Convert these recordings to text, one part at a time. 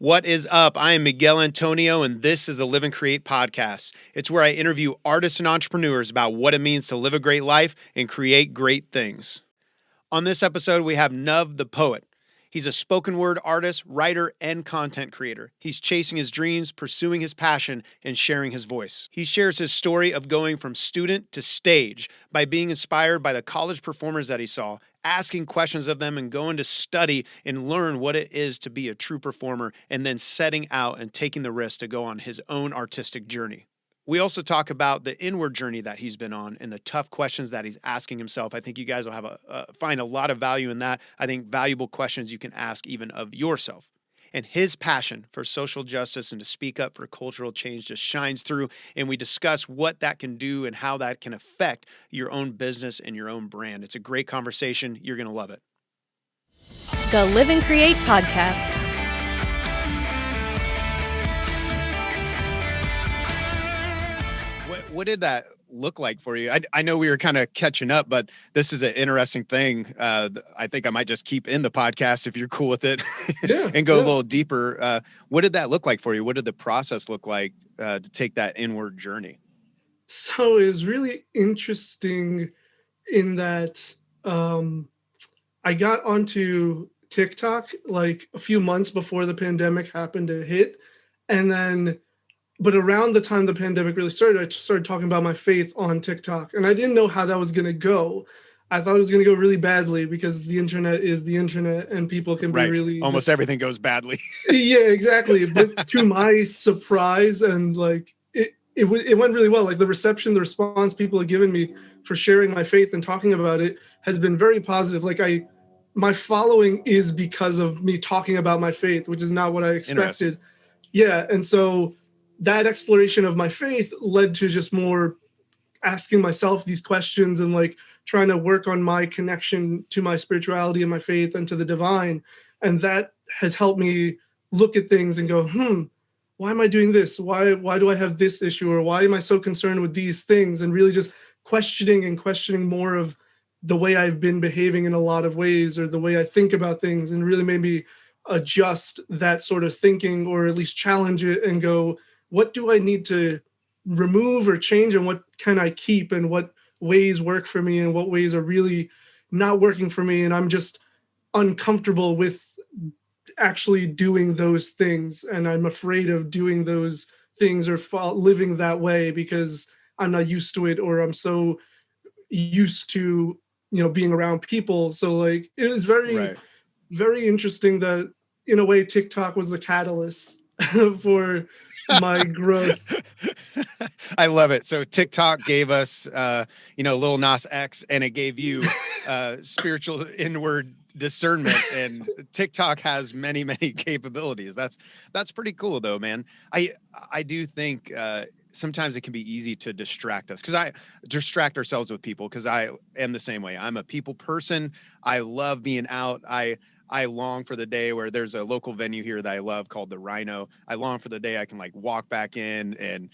What is up? I am Miguel Antonio, and this is the Live and Create podcast. It's where I interview artists and entrepreneurs about what it means to live a great life and create great things. On this episode, we have Nuv the Poet. He's a spoken word artist, writer, and content creator. He's chasing his dreams, pursuing his passion, and sharing his voice. He shares his story of going from student to stage by being inspired by the college performers that he saw, asking questions of them, and going to study and learn what it is to be a true performer, and then setting out and taking the risk to go on his own artistic journey. We also talk about the inward journey that he's been on and the tough questions that he's asking himself. I think you guys will have find a lot of value in that. I think valuable questions you can ask even of yourself. And his passion for social justice and to speak up for cultural change just shines through. And we discuss what that can do and how that can affect your own business and your own brand. It's a great conversation. You're going to love it. The Live and Create podcast. What did that look like for you? I know we were kind of catching up, but this is an interesting thing. I think I might just keep in the podcast if you're cool with it and go a little deeper. What did that look like for you? What did the process look like to take that inward journey? So it was really interesting in that I got onto TikTok like a few months before the pandemic happened to hit. But around the time the pandemic really started, I just started talking about my faith on TikTok. And I didn't know how that was going to go. I thought it was going to go really badly because the internet is the internet and people can be really... Almost everything goes badly. Yeah, exactly. But to my surprise, and like it went really well. Like the reception, the response people have given me for sharing my faith and talking about it has been very positive. Like my following is because of me talking about my faith, which is not what I expected. Yeah. And so that exploration of my faith led to just more asking myself these questions and like trying to work on my connection to my spirituality and my faith and to the divine. And that has helped me look at things and go, why am I doing this? Why do I have this issue? Or why am I so concerned with these things? And really just questioning more of the way I've been behaving in a lot of ways, or the way I think about things, and really made me adjust that sort of thinking, or at least challenge it and go, what do I need to remove or change, and what can I keep, and what ways work for me and what ways are really not working for me, and I'm just uncomfortable with actually doing those things, and I'm afraid of doing those things or living that way because I'm not used to it, or I'm so used to being around people. So like it was very very interesting that in a way TikTok was the catalyst for my growth. I love it. So TikTok gave us, Lil Nas X, and it gave you spiritual inward discernment. And TikTok has many, many capabilities. That's pretty cool, though, man. I do think sometimes it can be easy to distract us, because I distract ourselves with people, because I am the same way. I'm a people person. I love being out. I long for the day where there's a local venue here that I love called the Rhino. I long for the day I can like walk back in and,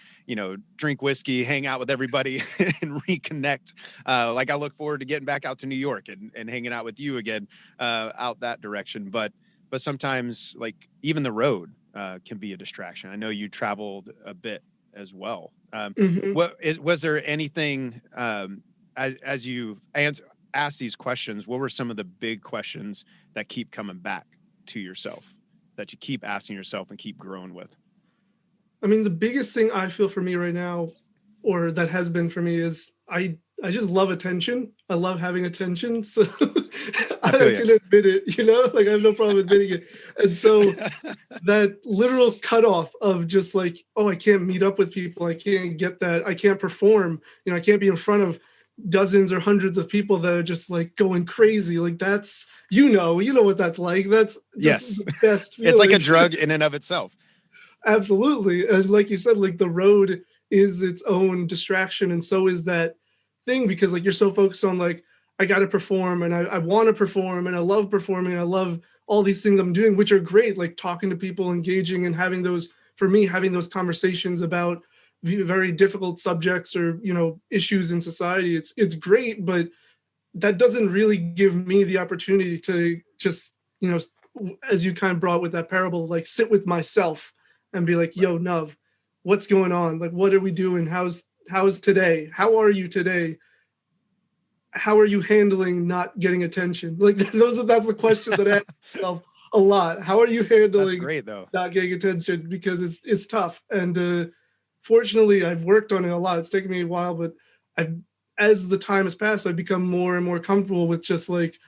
drink whiskey, hang out with everybody and reconnect. Like I look forward to getting back out to New York and hanging out with you again out that direction. But sometimes like even the road can be a distraction. I know you traveled a bit as well. Was there anything as you ask these questions, what were some of the big questions that keep coming back to yourself, that you keep asking yourself and keep growing with? I mean, the biggest thing I feel for me right now, or that has been for me, is I just love attention. I love having attention. So I can admit it, like I have no problem admitting it. And so that literal cutoff of just like, oh, I can't meet up with people. I can't get that. I can't perform. I can't be in front of dozens or hundreds of people that are just like going crazy. Like that's, you know what that's like. That's just the best feeling. It's like a drug in and of itself. Absolutely. And like you said, like the road is its own distraction. And so is that thing, because like you're so focused on like, I got to perform, and I want to perform, and I love performing, and I love all these things I'm doing, which are great. Like talking to people, engaging, and having those conversations about very difficult subjects or issues in society. It's great, but that doesn't really give me the opportunity to just as you kind of brought with that parable, like sit with myself and be like, yo, Nov, what's going on? Like, what are we doing? How's today? How are you today? How are you handling not getting attention? Like that's the question that I ask myself a lot. How are you That's handling great though. not getting attention? Because it's tough. And fortunately, I've worked on it a lot. It's taken me a while, but as the time has passed, I've become more and more comfortable with just like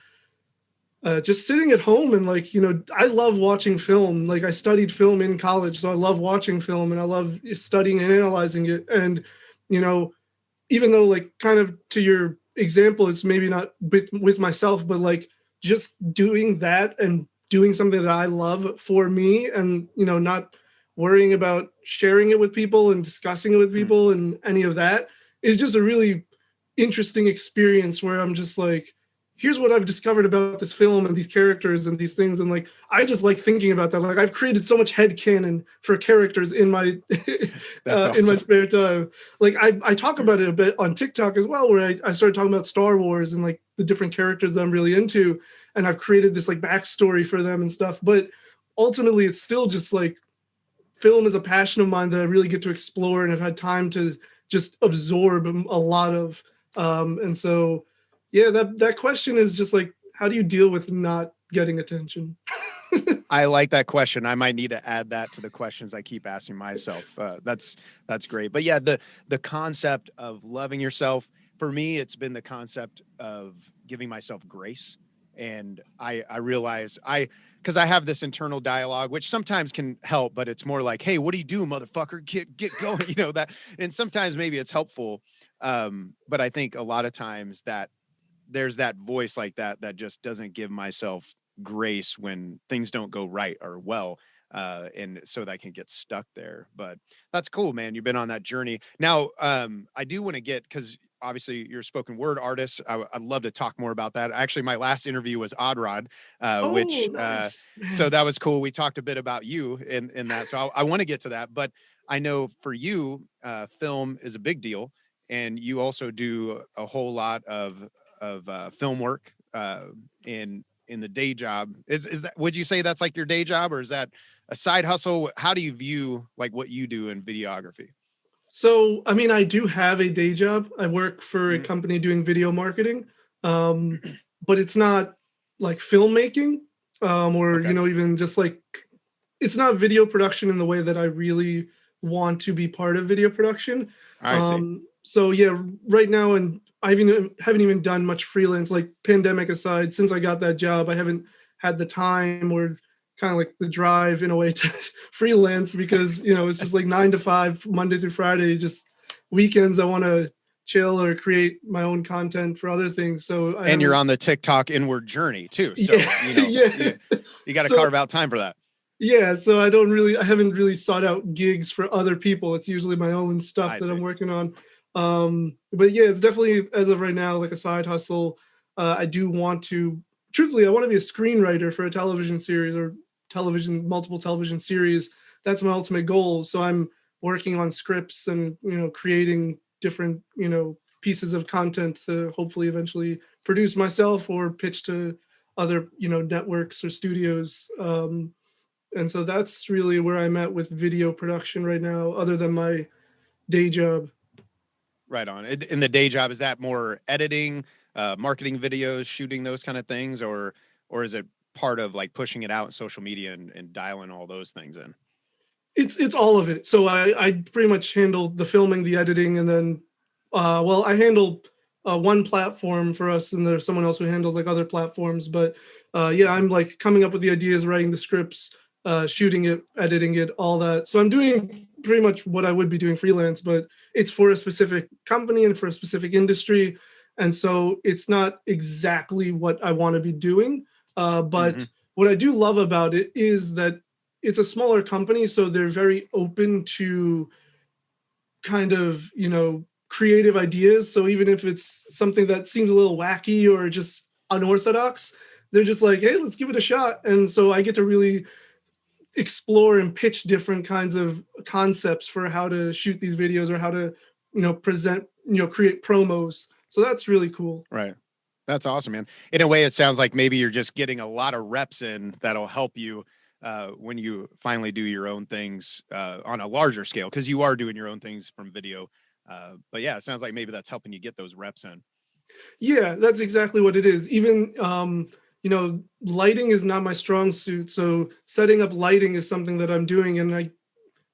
just sitting at home and like, I love watching film. Like I studied film in college, so I love watching film and I love studying and analyzing it. And you know, even though like kind of to your example, it's maybe not with myself, but like just doing that and doing something that I love for me, and not worrying about sharing it with people and discussing it with people and any of that is just a really interesting experience where I'm just like, here's what I've discovered about this film and these characters and these things. And like, I just like thinking about that. Like I've created so much headcanon for characters in my, That's awesome. in my spare time. Like I talk about it a bit on TikTok as well, where I started talking about Star Wars and like the different characters that I'm really into. And I've created this like backstory for them and stuff. But ultimately it's still just like, film is a passion of mine that I really get to explore and have had time to just absorb a lot of. And so, yeah, that question is just like, how do you deal with not getting attention? I like that question. I might need to add that to the questions I keep asking myself. That's great. But yeah, the concept of loving yourself, for me, it's been the concept of giving myself grace. And I realize because I have this internal dialogue, which sometimes can help, but it's more like, hey, what do you do, motherfucker? Get going, that. And sometimes maybe it's helpful. But I think a lot of times that there's that voice like that just doesn't give myself grace when things don't go right or well. And so that I can get stuck there. But that's cool, man. You've been on that journey. Now, I do want to get, because obviously you're a spoken word artist. I'd love to talk more about that. Actually, my last interview was Odd Rod, which, nice, so that was cool. We talked a bit about you in that. So I want to get to that. But I know for you, film is a big deal. And you also do a whole lot of film work in the day job. Is that, would you say that's like your day job, or is that a side hustle? How do you view like what you do in videography? So, I mean, I do have a day job. I work for a company doing video marketing, but it's not like filmmaking, or Okay. even just like, it's not video production in the way that I really want to be part of video production. I see. So yeah, right now, and I haven't even done much freelance, like pandemic aside. Since I got that job, I haven't had the time or kind of like the drive in a way to freelance, because it's just like 9 to 5 Monday through Friday. Just weekends I want to chill or create my own content for other things. So and you're on the TikTok inward journey too, so yeah. you got to So, carve out time for that. yeah, so I haven't really sought out gigs for other people. It's usually my own stuff that I'm working on. But yeah, it's definitely, as of right now, like a side hustle. I do want to, truthfully, I want to be a screenwriter for a television series or multiple television series. That's my ultimate goal. So I'm working on scripts and, creating different, pieces of content to hopefully eventually produce myself or pitch to other, networks or studios. And so that's really where I'm at with video production right now, other than my day job. Right on. In the day job, is that more editing, marketing videos, shooting those kind of things, or is it part of like pushing it out in social media and dialing all those things in? It's all of it. So I pretty much handle the filming, the editing, and then I handle one platform for us, and there's someone else who handles like other platforms. But yeah, I'm like coming up with the ideas, writing the scripts, shooting it, editing it, all that. So I'm doing pretty much what I would be doing freelance, but it's for a specific company and for a specific industry. And so it's not exactly what I want to be doing. But what I do love about it is that it's a smaller company, so they're very open to kind of, creative ideas. So even if it's something that seems a little wacky or just unorthodox, they're just like, hey, let's give it a shot. And so I get to really explore and pitch different kinds of concepts for how to shoot these videos or how to, present, create promos. So that's really cool. Right. That's awesome, man. In a way, it sounds like maybe you're just getting a lot of reps in that'll help you when you finally do your own things on a larger scale, because you are doing your own things from video. But yeah, it sounds like maybe that's helping you get those reps in. Yeah, that's exactly what it is. Even lighting is not my strong suit, so setting up lighting is something that I'm doing, and I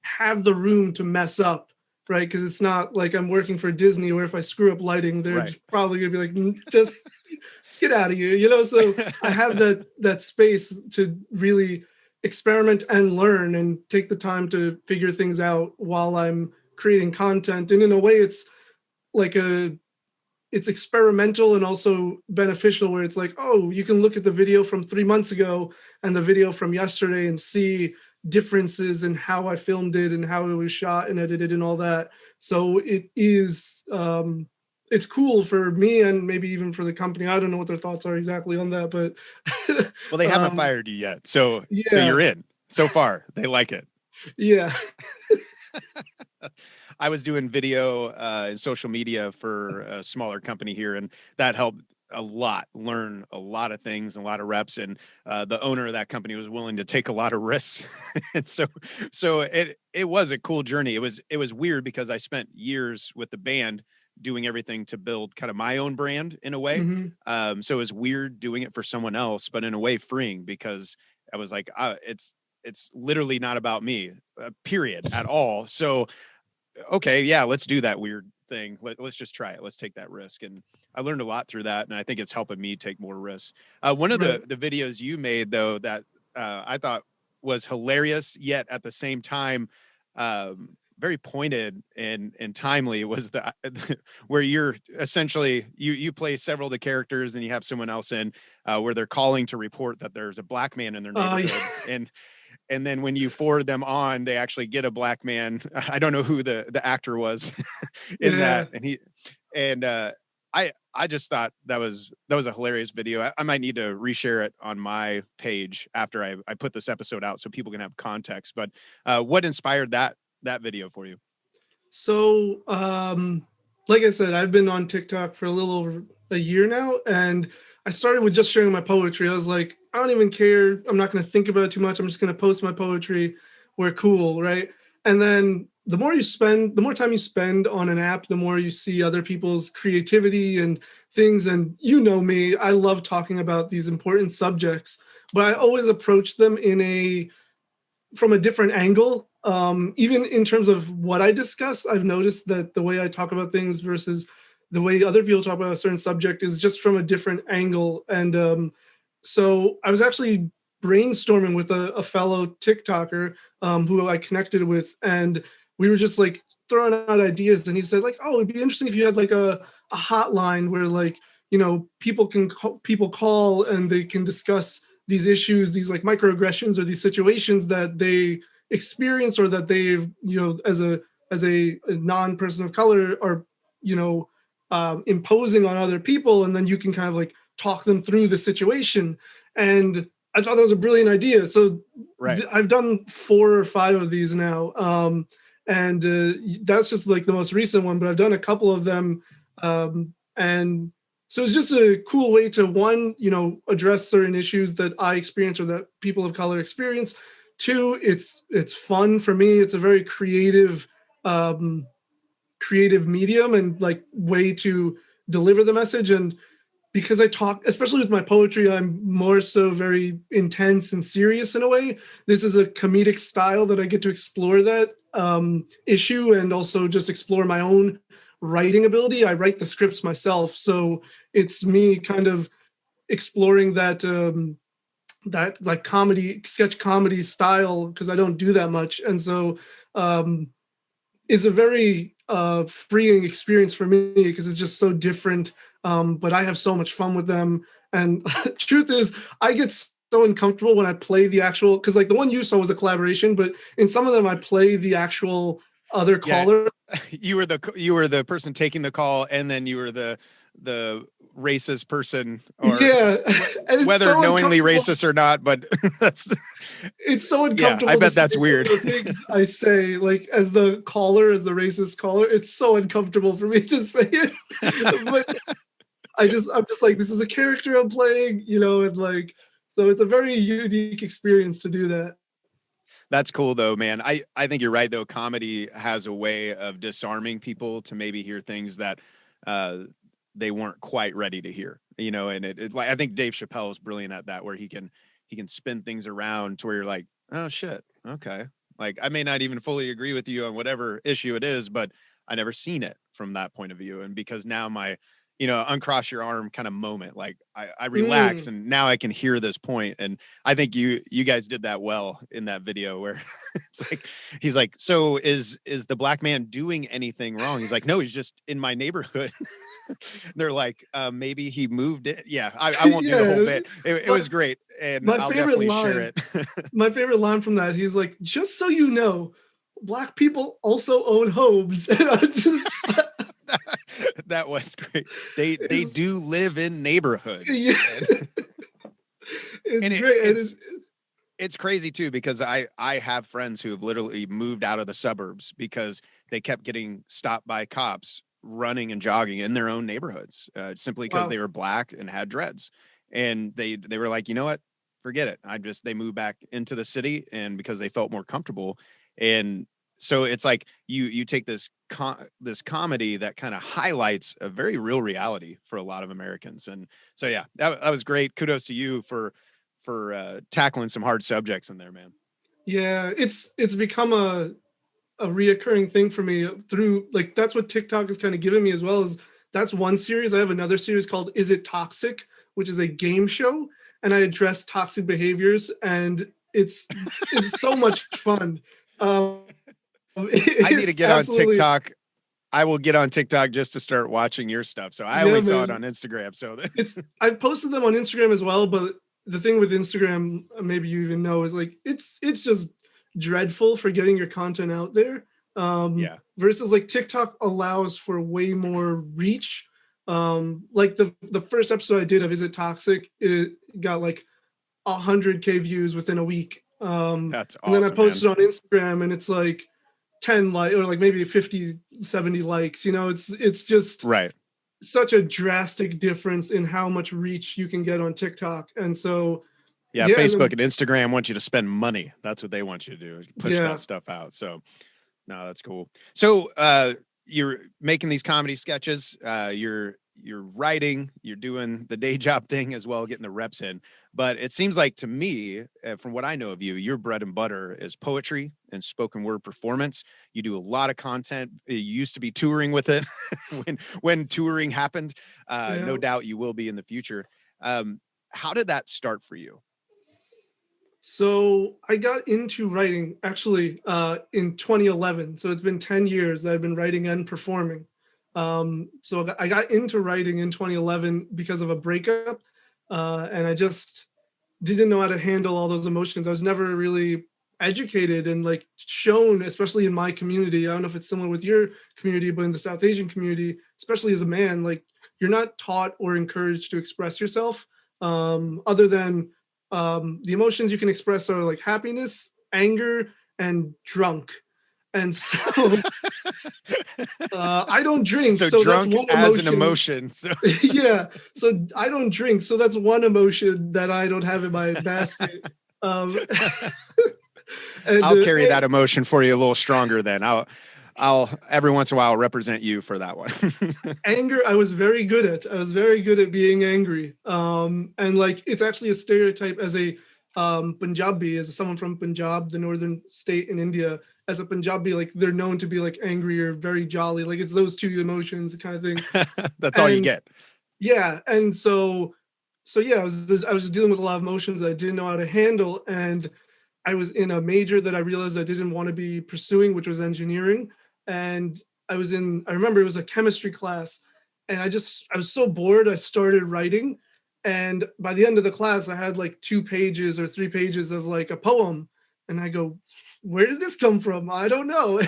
have the room to mess up, right? Because it's not like I'm working for Disney where if I screw up lighting, they're Right. just probably gonna be like, just get out of here. So I have that space to really experiment and learn and take the time to figure things out while I'm creating content. And in a way, it's like it's experimental and also beneficial, where it's like, oh, you can look at the video from 3 months ago and the video from yesterday and see differences in how I filmed it and how it was shot and edited and all that. So it is it's cool for me and maybe even for the company. I don't know what their thoughts are exactly on that, but Well, they haven't fired you yet, so yeah. you're in. So far, they like it. Yeah. I was doing video and social media for a smaller company here, and that helped a lot, learn a lot of things and a lot of reps. And the owner of that company was willing to take a lot of risks. And so it was a cool journey. It was weird because I spent years with the band doing everything to build kind of my own brand in a way. Mm-hmm. So it was weird doing it for someone else, but in a way freeing, because I was like, it's literally not about me, period, at all. So, okay, yeah, let's do that weird thing. Let's just try it. Let's take that risk. And I learned a lot through that. And I think it's helping me take more risks. One of the videos you made, though, that I thought was hilarious, yet at the same time, very pointed and timely, was the where you're essentially you play several of the characters and you have someone else in where they're calling to report that there's a black man in their neighborhood. Yeah. And then when you forward them on, they actually get a black man. I don't know who the actor was in that. And I just thought that was a hilarious video. I might need to reshare it on my page after I put this episode out so people can have context. But what inspired that video for you? So, like I said, I've been on TikTok for a little over a year now, and I started with just sharing my poetry. I was like, I don't even care. I'm not going to think about it too much. I'm just going to post my poetry. We're cool, right? And then the more time you spend on an app, the more you see other people's creativity and things. And you know me, I love talking about these important subjects, but I always approach them from a different angle. Even in terms of what I discuss, I've noticed that the way I talk about things versus the way other people talk about a certain subject is just from a different angle. And so I was actually brainstorming with a fellow TikToker who I connected with, and we were just like throwing out ideas. And he said, like, oh, it'd be interesting if you had like a hotline where, like, people call and they can discuss these issues, these like microaggressions or these situations that they experience or that they've, as a non-person of color are, imposing on other people. And then you can kind of like talk them through the situation. And I thought that was a brilliant idea. So I've done 4 or 5 of these now. And that's just like the most recent one, but I've done a couple of them. And so it's just a cool way to, one, address certain issues that I experience or that people of color experience. 2, it's fun for me. It's a very creative medium and like way to deliver the message. And because I talk, especially with my poetry, I'm more so very intense and serious in a way. This is a comedic style that I get to explore that issue and also just explore my own writing ability. I write the scripts myself, so it's me kind of exploring that like sketch comedy style, because I don't do that much. And so it's a very freeing experience for me because it's just so different. But I have so much fun with them. And truth is, I get so uncomfortable when I play the actual, because like the one you saw was a collaboration, but in some of them I play the actual other caller. You were the person taking the call, and then you were the racist person, or whether so knowingly racist or not, but it's so uncomfortable. I bet that's weird. The things I say, like as the racist caller, it's so uncomfortable for me to say it. But I'm just like, this is a character I'm playing, you know, and like, so it's a very unique experience to do that. That's cool though, man. I think you're right though. Comedy has a way of disarming people to maybe hear things that uh they weren't quite ready to hear. You know, and it like I think Dave Chappelle is brilliant at that, where he can spin things around to where you're like, oh shit, okay. Like I may not even fully agree with you on whatever issue it is, but I never seen it from that point of view. And because now my, you know, uncross your arm kind of moment, like I relax Mm. and now I can hear this point. And I think you guys did that well in that video where it's like he's like, so is the black man doing anything wrong? He's like, no, he's just in my neighborhood. They're like, maybe he moved it. Yeah, I won't do the whole Yeah, bit. It was great, and my I'll favorite definitely share line, it. my favorite line from that, he's like, just so you know, black people also own homes. And I just, That was great. They it's, do live in neighborhoods, yeah, and, it's and great. And it's crazy too, because I have friends who have literally moved out of the suburbs because they kept getting stopped by cops running and jogging in their own neighborhoods, simply because wow. they were black and had dreads, and they were like, you know what, forget it. They moved back into the city, and because they felt more comfortable. And so it's like you take this comedy that kind of highlights a very real reality for a lot of Americans. And so yeah, that was great. Kudos to you for tackling some hard subjects in there, man. Yeah, it's become a reoccurring thing for me through, like, that's what TikTok has kind of given me as well. As that's one series. I have another series called Is It Toxic, which is a game show, and I address toxic behaviors, and it's so much fun. Um, I need to it's get on absolutely, TikTok. I will get on TikTok just to start watching your stuff. So I yeah, only saw it man. on Instagram. So It's I've posted them on Instagram as well, but the thing with Instagram, maybe you even know, is like it's just dreadful for getting your content out there. yeah, Versus like TikTok allows for way more reach. Like the first episode I did of Is It Toxic, it got like 100K views within a week. that's And then I awesome, man. posted on Instagram and it's like 10 like, or like maybe 50, 70 likes. You know, it's just Right. such a drastic difference in how much reach you can get on TikTok. And so, Yeah, yeah, and Facebook then, and Instagram want you to spend money. That's what they want you to do, push that yeah. stuff out. So no, that's cool. So you're making these comedy sketches, you're writing, you're doing the day job thing as well, getting the reps in. But it seems like to me, from what I know of you, your bread and butter is poetry and spoken word performance. You do a lot of content. You used to be touring with it when touring happened. No Yeah. doubt you will be in the future. How did that start for you? So I got into writing actually in 2011. So it's been 10 years that I've been writing and performing. So I got into writing in 2011 because of a breakup. And I just didn't know how to handle all those emotions. I was never really educated and like shown, especially in my community. I don't know if it's similar with your community, but in the South Asian community, especially as a man, like you're not taught or encouraged to express yourself. Other than the emotions you can express are like happiness, anger, and drunk. And so I don't drink, So so that's drunk one as an emotion. emotion. So Yeah, so I don't drink, so that's one emotion that I don't have in my basket. Um, and I'll carry that emotion for you a little stronger then. I'll every once in a while represent you for that one. anger, I was very good at. I was very good at being angry. And like it's actually a stereotype as a Punjabi, as someone from Punjab, the northern state in India. As a Punjabi, like they're known to be like angry or very jolly. Like it's those two emotions kind of thing. That's all you And get. yeah, and so yeah, I was just dealing with a lot of emotions that I didn't know how to handle, and I was in a major that I realized I didn't want to be pursuing, which was engineering. And I remember it was a chemistry class, and I was so bored, I started writing. And by the end of the class, I had like 2 pages or 3 pages of like a poem. And I go, where did this come from? I don't know.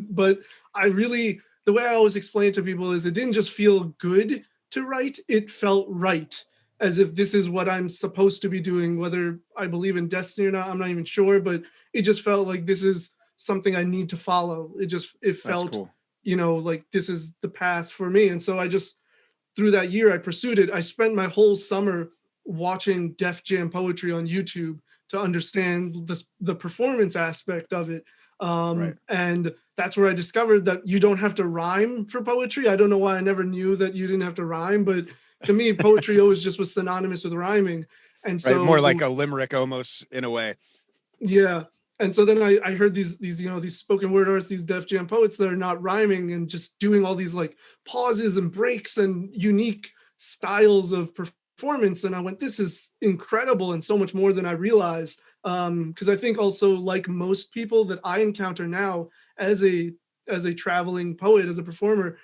But I really, the way I always explain it to people is it didn't just feel good to write, it felt right, as if this is what I'm supposed to be doing. Whether I believe in destiny or not, I'm not even sure, but it just felt like this is something I need to follow. It That's felt, cool. like this is the path for me. And so I just through that year I pursued it. I spent my whole summer watching Def Jam poetry on YouTube to understand the performance aspect of it. Right. And that's where I discovered that you don't have to rhyme for poetry. I don't know why I never knew that you didn't have to rhyme, but to me, poetry always just was synonymous with rhyming. And so Right. More like a limerick almost in a way. yeah. And so then I heard these these spoken word artists, these Def Jam poets that are not rhyming and just doing all these like pauses and breaks and unique styles of performance. And I went, this is incredible and so much more than I realized. Because I think also, like most people that I encounter now as a traveling poet, as a performer,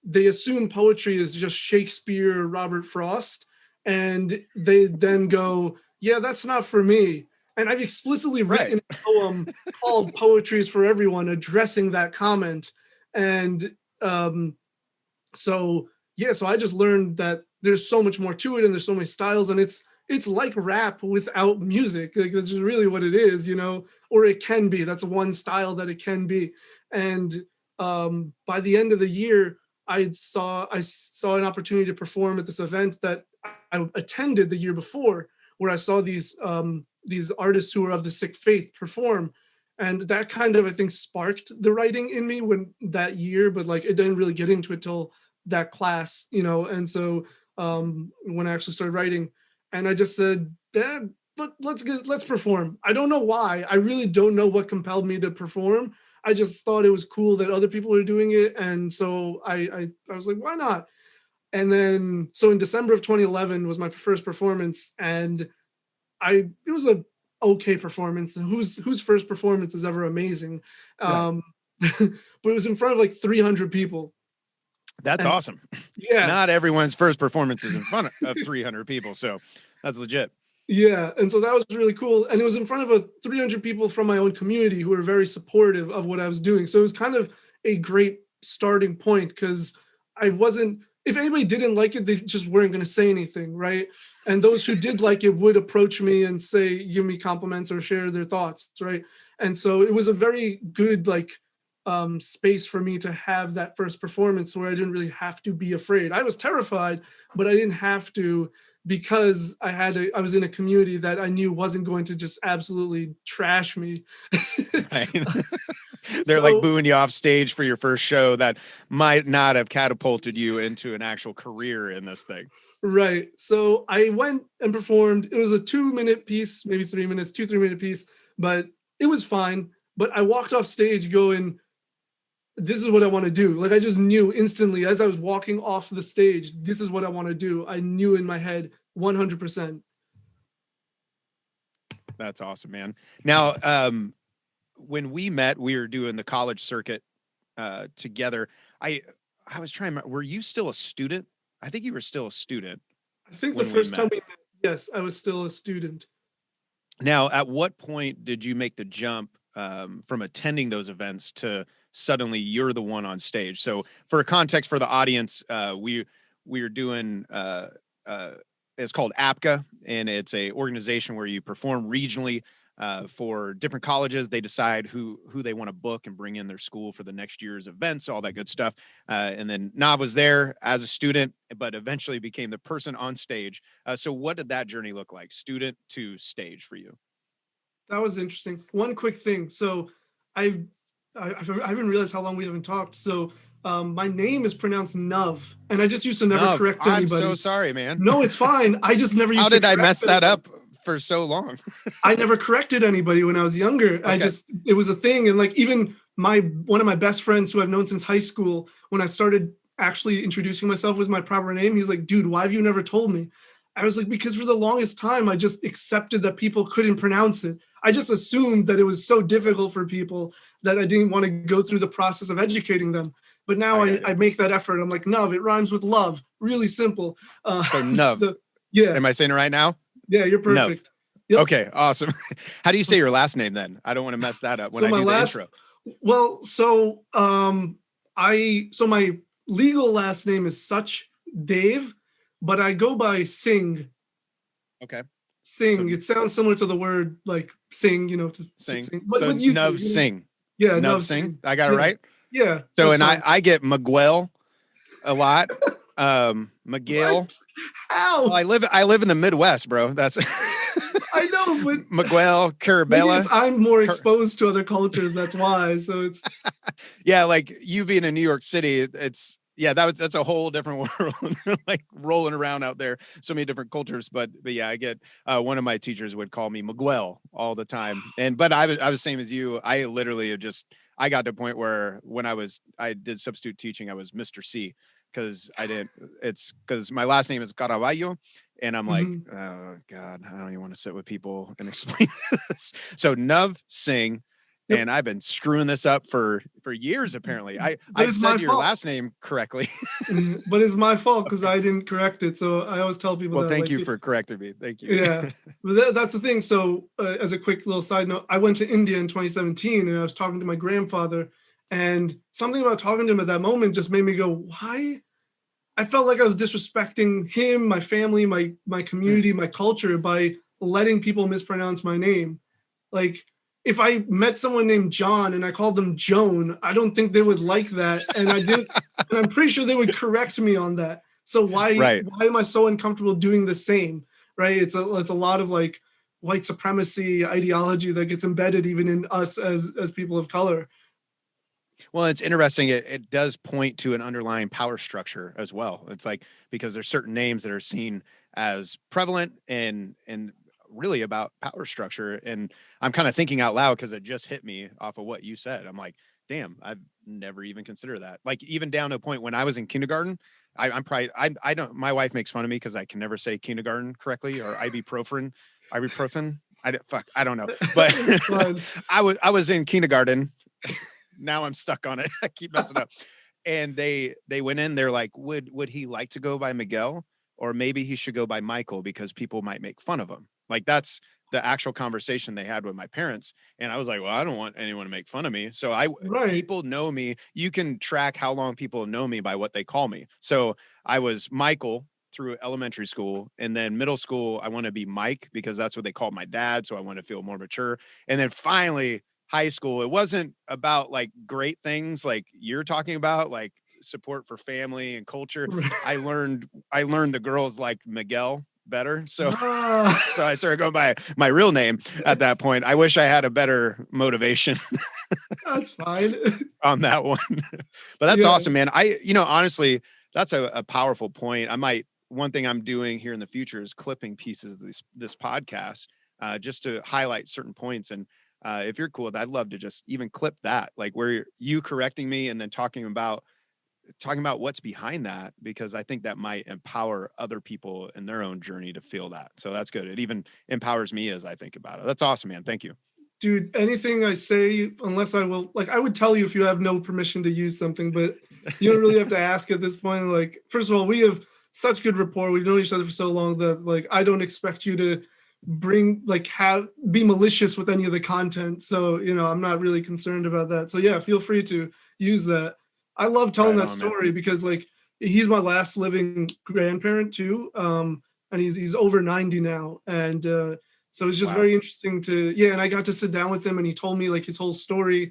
they assume poetry is just Shakespeare or Robert Frost. And they then go, yeah, that's not for me. And I've explicitly written a poem called Poetry is for Everyone, addressing that comment. And so I just learned that there's so much more to it, and there's so many styles, and it's like rap without music. Like, that's really what it is, or it can be. That's one style that it can be. And by the end of the year, I saw an opportunity to perform at this event that I attended the year before, where I saw these artists who are of the Sikh faith perform. And that kind of, I think, sparked the writing in me that year, but like it didn't really get into it till that class, And so when I actually started writing, and I just said, Dad, let's perform. I don't know why. I really don't know what compelled me to perform. I just thought it was cool that other people were doing it. And so I was like, why not? And then, so in December of 2011 was my first performance, and it was a okay performance. And whose first performance is ever amazing? Right. But it was in front of like 300 people. That's awesome. Yeah. Not everyone's first performance is in front of 300 people. So that's legit. Yeah. And so that was really cool. And it was in front of 300 people from my own community who were very supportive of what I was doing. So it was kind of a great starting point, because if anybody didn't like it, they just weren't going to say anything, right? And those who did like it would approach me and give me compliments or share their thoughts, right? And so it was a very good space for me to have that first performance where I didn't really have to be afraid. I was terrified, but I didn't have to, because I was in a community that I knew wasn't going to just absolutely trash me. Right. They're like booing you off stage for your first show that might not have catapulted you into an actual career in this thing. Right. So I went and performed. It was a 2-minute piece, maybe 3 minutes, 3-minute piece, but it was fine. But I walked off stage going, this is what I want to do. Like, I just knew instantly as I was walking off the stage, this is what I want to do. I knew in my head 100%. That's awesome, man. Now, when we met, we were doing the college circuit together. I was trying to, were you still a student? I think you were still a student. I think the first time we met, yes, I was still a student. Now, at what point did you make the jump from attending those events to suddenly you're the one on stage? So for context for the audience, we are doing it's called APCA, and it's a organization where you perform regionally for different colleges. They decide who they want to book and bring in their school for the next year's events, all that good stuff. And then Nav was there as a student, but eventually became the person on stage. So what did that journey look like, student to stage, for you? That was interesting. One quick thing. So I haven't realized how long we haven't talked. So my name is pronounced Nav, and I just used to never correct anybody. I'm so sorry, man. No, it's fine. I just never used How to did I correct mess that anybody. up for so long? I never corrected anybody when I was younger. Okay. It was a thing. And like, even one of my best friends who I've known since high school, when I started actually introducing myself with my proper name, he's like, dude, why have you never told me? I was like, because for the longest time, I just accepted that people couldn't pronounce it. I just assumed that it was so difficult for people that I didn't want to go through the process of educating them. But now I make that effort. I'm like, Nuv, it rhymes with love. Really simple. So Nuv. Yeah. Am I saying it right now? Yeah, you're perfect. Yep. Okay, awesome. How do you say your last name then? I don't want to mess that up when I do the intro. Well, so my legal last name is Such Dave, but I go by Singh. Okay. Singh. So, it sounds similar to the word like sing, to sing. But so Nuv Singh. Yeah, Nuv Singh. I got it right? Yeah. So, and I get Miguel a lot. Miguel. What? How? Well, I live in the Midwest, bro. That's I know, but Miguel maybe it's Carabella. I'm more exposed to other cultures. That's why. So it's Yeah, like you being in New York City, it's yeah, that's a whole different world. Like rolling around out there, so many different cultures. But yeah, I get one of my teachers would call me Miguel all the time. And but I was same as you. I literally just I got to a point where when I did substitute teaching, I was Mr. C because I didn't it's because my last name is Caraballo. And I'm like, mhm. oh God, I don't even want to sit with people and explain this. So Nav Singh, Yep. and I've been screwing this up for years. Apparently, But I've it's my said your fault. last name correctly. But it's my fault because Okay. I didn't correct it. So I always tell people Well, that, thank like, you for correcting me. Thank you. yeah. But that's the thing. So as a quick little side note, I went to India in 2017, and I was talking to my grandfather, and something about talking to him at that moment just made me go, why? I felt like I was disrespecting him, my family, my Hmm. community, my culture by letting people mispronounce my name. Like, if I met someone named John and I called them Joan, I don't think they would like that. And I didn't, and I'm pretty sure they would correct me on that. So Right. why am I so uncomfortable doing the same? Right? It's a lot of like white supremacy ideology that gets embedded even in us as people of color. Well, it's interesting. It does point to an underlying power structure as well. It's like because there's certain names that are seen as prevalent and really about power structure. And I'm kind of thinking out loud because it just hit me off of what you said. I'm like, damn, I've never even considered that. Like even down to a point when I was in kindergarten, I'm probably I don't. My wife makes fun of me because I can never say kindergarten correctly or ibuprofen. Fuck, I don't know, but It's fun. I was in kindergarten. Now I'm stuck on it. I keep messing up. And they went in, they're like, would he like to go by Miguel? Or maybe he should go by Michael because people might make fun of him. Like that's the actual conversation they had with my parents. And I was like, well, I don't want anyone to make fun of me. So Right. people know me. You can track how long people know me by what they call me. So I was Michael through elementary school, and then middle school I want to be Mike because that's what they called my dad, so I want to feel more mature. And then finally high school, it wasn't about like great things like you're talking about, like support for family and culture. I learned the girls like Miguel better. So Ah, so I started going by my real name at that point. I wish I had a better motivation that's fine. on that one. But that's Yeah. awesome, man. Honestly, that's a powerful point. One thing I'm doing here in the future is clipping pieces of this podcast just to highlight certain points. And if you're cool with that, I'd love to just even clip that, like where you correcting me and then talking about what's behind that, because I think that might empower other people in their own journey to feel that. So that's good. It even empowers me as I think about it. That's awesome, man. Thank you. Dude, anything I say, unless I will, like, I would tell you if you have no permission to use something, but you don't really have to ask at this point. Like, first of all, we have such good rapport. We've known each other for so long that, like, I don't expect you to be malicious with any of the content. So, I'm not really concerned about that. So, yeah, feel free to use that. I love telling Right that on, man. story because, like, he's my last living grandparent, too. And he's over 90 now. And, so it's just Wow. very interesting and I got to sit down with him and he told me like his whole story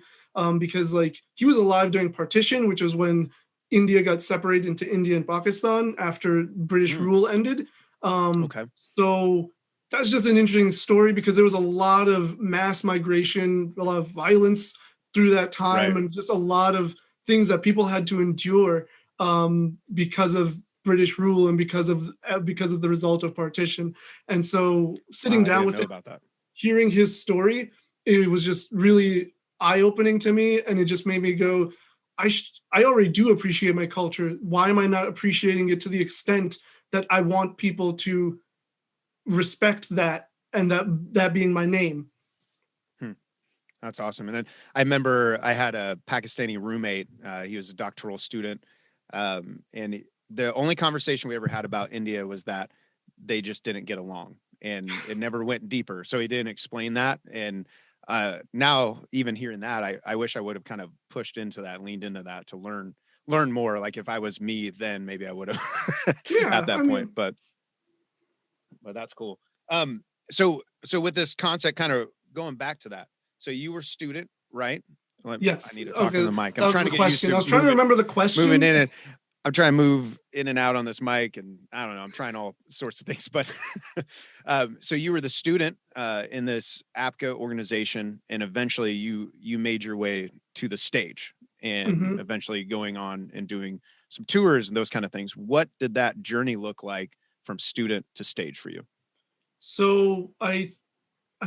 because like he was alive during partition, which was when India got separated into India and Pakistan after British Mm, rule ended. Um, okay. so that's just an interesting story because there was a lot of mass migration, a lot of violence through that time, Right. and just a lot of things that people had to endure because of British rule and because of the result of partition. And so Wow. sitting I down didn't with know him, about that. hearing his story, it was just really eye-opening to me, and it just made me go, I already do appreciate my culture. Why am I not appreciating it to the extent that I want people to respect that, and that being my name? Hmm. That's awesome. And then I remember I had a Pakistani roommate. He was a doctoral student. The only conversation we ever had about India was that they just didn't get along and it never went deeper. So he didn't explain that. And now even hearing that, I wish I would have kind of pushed into that, leaned into that to learn more. Like if I was me, then maybe I would have at Yeah, I that point, mean, but that's cool. So with this concept kind of going back to that, so you were a student, right? I yes. need to talk in Okay, the mic. that I'm was trying the to get used question. I to was trying to remember the moving question. in. I'm trying to move in and out on this mic, and I don't know, I'm trying all sorts of things, but so you were the student in this APCA organization, and eventually you made your way to the stage, and Mhm. eventually going on and doing some tours and those kind of things. What did that journey look like from student to stage for you? So I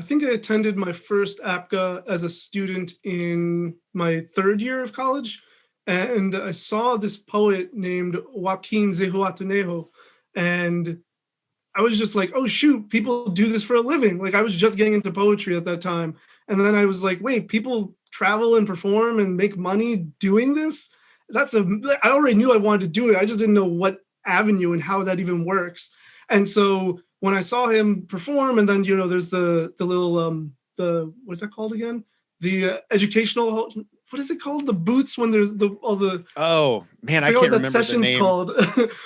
think I attended my first APCA as a student in my third year of college, and I saw this poet named Joaquin Zehuatanejo, and I was just like, oh shoot, people do this for a living. Like I was just getting into poetry at that time. And then I was like, wait, people travel and perform and make money doing this? I already knew I wanted to do it. I just didn't know what avenue and how that even works. And so when I saw him perform, and then, there's the little, what's that called again? The educational, what is it called? The boots when there's all the, Oh man, I I forgot what can't that remember the session's name. called.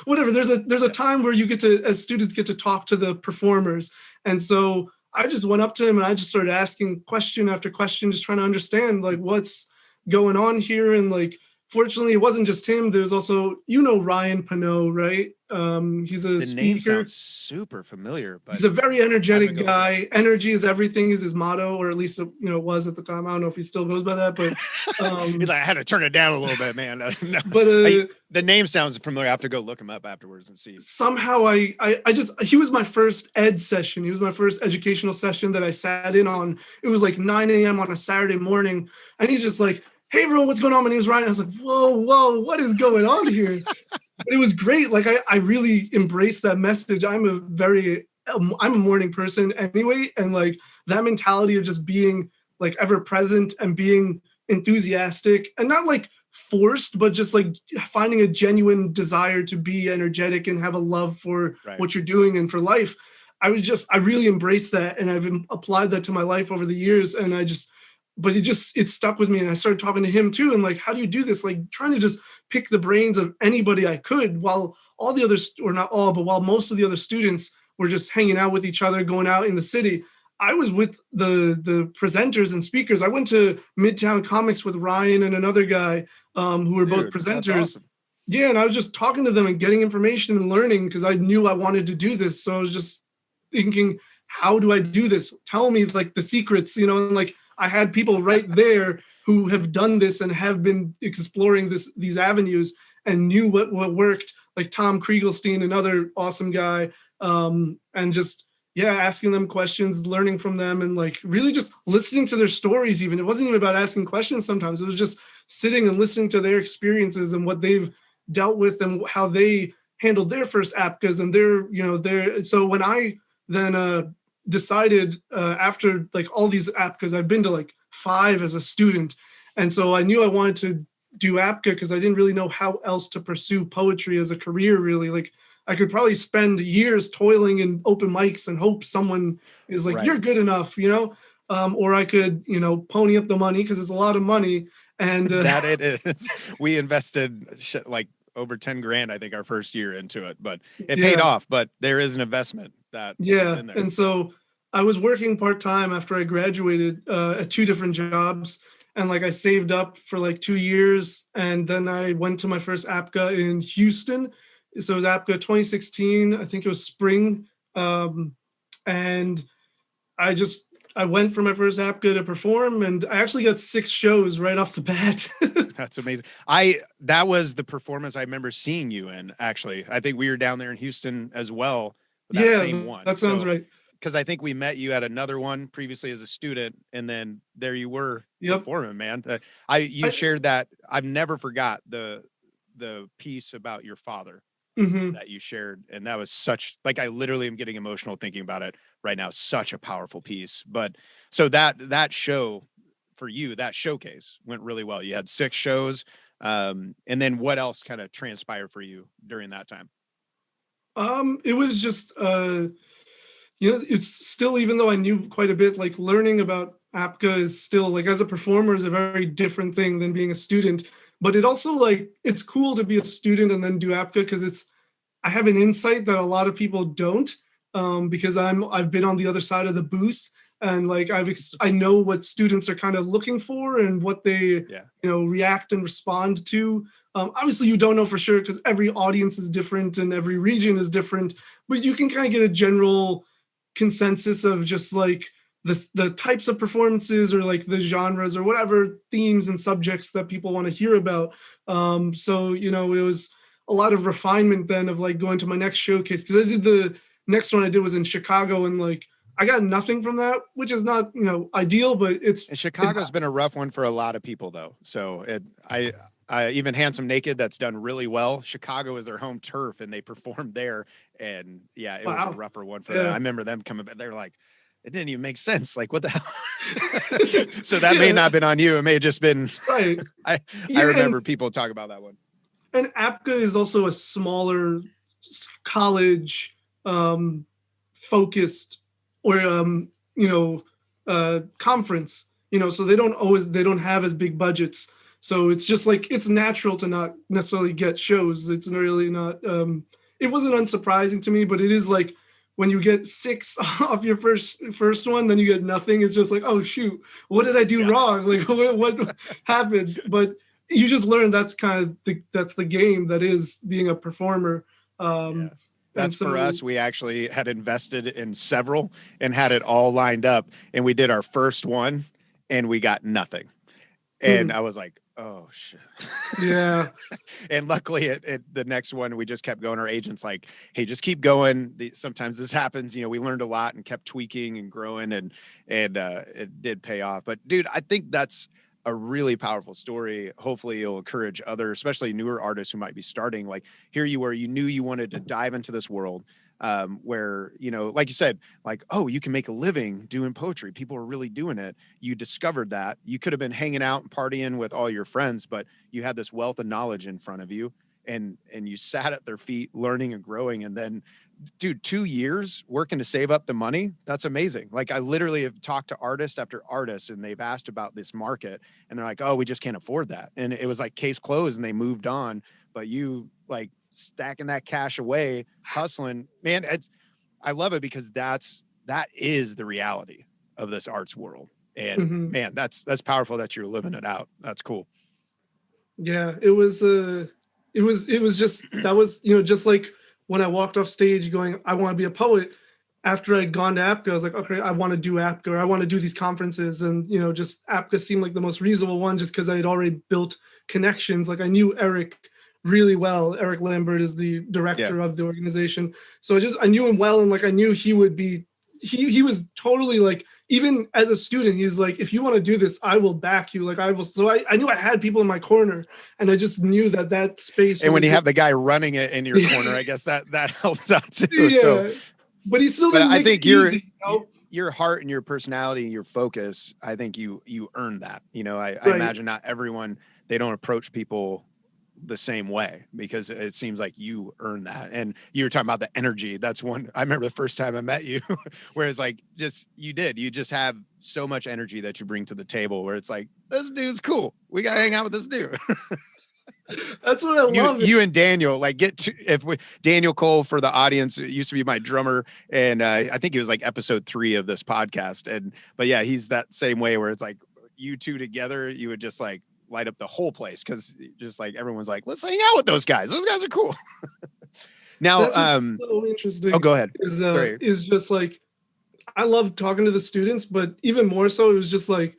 Whatever. There's a time where you get to, as students, get to talk to the performers, and so I just went up to him and I just started asking question after question, just trying to understand like what's going on here. And like, fortunately, it wasn't just him. There's also, Ryan Pinot, right? He's a The name speaker. sounds super familiar, but He's a very I'm gonna energetic go look it up. guy. Energy is everything is his motto, or at least it was at the time. I don't know if he still goes by that, but He's um, like, I had to turn it down a little bit, man. No, but the name sounds familiar. I have to go look him up afterwards and see. somehow I just he was my first ed session. He was my first educational session that I sat in on. It was like 9 a.m. on a Saturday morning, and he's just like, "Hey everyone, what's going on? My name's Ryan." I was like, "Whoa, what is going on here?" But it was great. Like I really embraced that message. I'm a morning person anyway, and like that mentality of just being like ever present and being enthusiastic and not like forced, but just like finding a genuine desire to be energetic and have a love for Right. what you're doing and for life. I really embraced that, and I've applied that to my life over the years. And but it stuck with me. And I started talking to him too. And like, how do you do this? Like trying to just pick the brains of anybody I could, while all the others, or not all, but while most of the other students were just hanging out with each other, going out in the city. I was with the presenters and speakers. I went to Midtown Comics with Ryan and another guy, who were both Dude, that's presenters. awesome. Yeah, and I was just talking to them and getting information and learning because I knew I wanted to do this. So I was just thinking, how do I do this? Tell me like the secrets, and like I had people right there who have done this and have been exploring these avenues and knew what worked, like Tom Kriegelstein, another awesome guy, and just yeah, asking them questions, learning from them, and like really just listening to their stories. Even it wasn't even about asking questions. Sometimes it was just sitting and listening to their experiences and what they've dealt with and how they handled their first APCAs and their. So when I then decided after like all these APCAs, I've been to like 5 as a student, and so I knew I wanted to do APCA because I didn't really know how else to pursue poetry as a career. Really, like I could probably spend years toiling in open mics and hope someone is like, Right. "You're good enough," or I could, pony up the money because it's a lot of money. And That it is. We invested like over 10 grand, I think, our first year into it, but it paid yeah, off. But there is an investment that is yeah, in there. and so I was working part time after I graduated at 2 different jobs, and like I saved up for like 2 years, and then I went to my first APCA in Houston. So it was APCA 2016. I think it was spring, and I just I went for my first APCA to perform, and I actually got 6 shows right off the bat. That's amazing. That was the performance I remember seeing you in, actually. I think we were down there in Houston as well with that same Yeah, one. that sounds So, right. because I think we met you at another one previously as a student, and then there you were Yep. performing, man. You I, shared that. I've never forgot the piece about your father mhm. that you shared, and that was such, like, I literally am getting emotional thinking about it right now. Such a powerful piece. But so that show for you, that showcase went really well. You had 6 shows. And then what else kind of transpired for you during that time? It was just it's still, even though I knew quite a bit, like learning about APCA is still like as a performer is a very different thing than being a student. But it also like it's cool to be a student and then do APCA because I have an insight that a lot of people don't, because I've been on the other side of the booth. and like I know what students are kind of looking for and what they react and respond to. Obviously, you don't know for sure because every audience is different and every region is different, but you can kind of get a general consensus of just like the types of performances or like the genres or whatever themes and subjects that people want to hear about. So it was a lot of refinement then of like going to my next showcase, because I did the next one I did was in Chicago, and like I got nothing from that, which is not ideal, but and Chicago's been a rough one for a lot of people though. So I even Handsome Naked, that's done really well. Chicago is their home turf, and they performed there. And yeah, it was a rougher one for them. I remember them coming back. They're like, it didn't even make sense. Like, what the hell? So that may not have been on you. It may have just been right. I remember people talk about that one. And APCA is also a smaller college focused or conference. So they don't have as big budgets. So it's just like, it's natural to not necessarily get shows. It's really not, it wasn't unsurprising to me, but it is like when you get 6 off your first one, then you get nothing. It's just like, oh shoot, what did I do wrong? Like what happened? But you just learn that's kind of that's the game that is being a performer. That's for us. We actually had invested in several and had it all lined up, and we did our first one and we got nothing. And I was like, oh shit. Yeah. And luckily at the next one, we just kept going. Our agent's like, hey, just keep going. Sometimes this happens. We learned a lot and kept tweaking and growing, and it did pay off. But dude, I think that's a really powerful story. Hopefully you'll encourage other, especially newer artists who might be starting. Like, here you were, you knew you wanted to dive into this world where, like you said, like, oh, you can make a living doing poetry. People are really doing it. You discovered that. You could have been hanging out and partying with all your friends, but you had this wealth of knowledge in front of you, and you sat at their feet learning and growing. And then, dude, 2 years working to save up the money. That's amazing. Like, I literally have talked to artist after artist, and they've asked about this market, and they're like, oh, we just can't afford that. And it was like case closed, and they moved on. But you like stacking that cash away, hustling, man, I love it, because that is the reality of this arts world. And man, that's powerful that you're living it out. That's cool. Yeah, it was just, that was, just like when I walked off stage going, I want to be a poet. After I'd gone to APCA, I was like, okay, I want to do APCA, or I want to do these conferences. And, just APCA seemed like the most reasonable one, just because I had already built connections. Like, I knew Eric really well. Eric Lambert is the director of the organization. So I knew him well. And like, I knew he would be, he was totally like, even as a student, he's like, if you want to do this, I will back you. Like, I will. So I knew I had people in my corner, and I just knew that space. And when you have the guy running it in your corner, I guess that helps out too. Yeah. So, but he still didn't I think your heart and your personality and your focus, I think you earned that. I imagine not everyone, they don't approach people the same way, because it seems like you earn that. And you were talking about the energy. That's one, I remember the first time I met you, where it's like, you just have so much energy that you bring to the table, where it's like, this dude's cool. We got to hang out with this dude. That's what I love. You and Daniel, like, Daniel Cole, for the audience, used to be my drummer. And I think it was like episode 3 of this podcast. But yeah, he's that same way, where it's like you two together, you would just like light up the whole place, because just like everyone's like, let's hang out with those guys. Those guys are cool. Now, so interesting. Oh, go ahead. Is just like, I love talking to the students, but even more so, it was just like,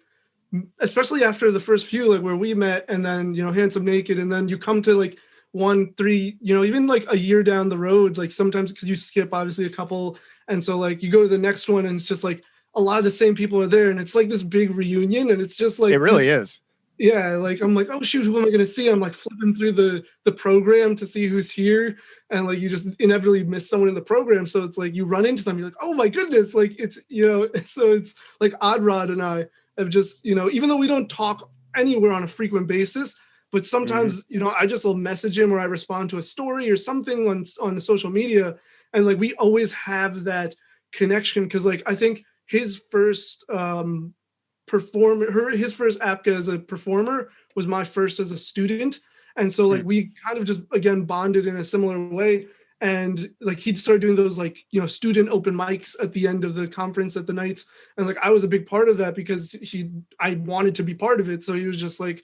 especially after the first few, like where we met, and then Handsome Naked, and then you come to like 1, 3, even like a year down the road, like sometimes, because you skip obviously a couple, and so like you go to the next one, and it's just like a lot of the same people are there, and it's like this big reunion, and it's just like, it really is. Yeah, like I'm like, oh shoot, who am I going to see? And I'm like flipping through the program to see who's here, and like you just inevitably miss someone in the program. So it's like you run into them, you're like, oh my goodness, like it's so it's like Odd Rod and I have just even though we don't talk anywhere on a frequent basis, but sometimes I just will message him, or I respond to a story or something on social media, and like we always have that connection, because like I think his first his first APCA as a performer was my first as a student, and so like we kind of just again bonded in a similar way. And like he'd start doing those like, you know, student open mics at the end of the conference at the nights. And like I was a big part of that because I wanted to be part of it. So he was just like,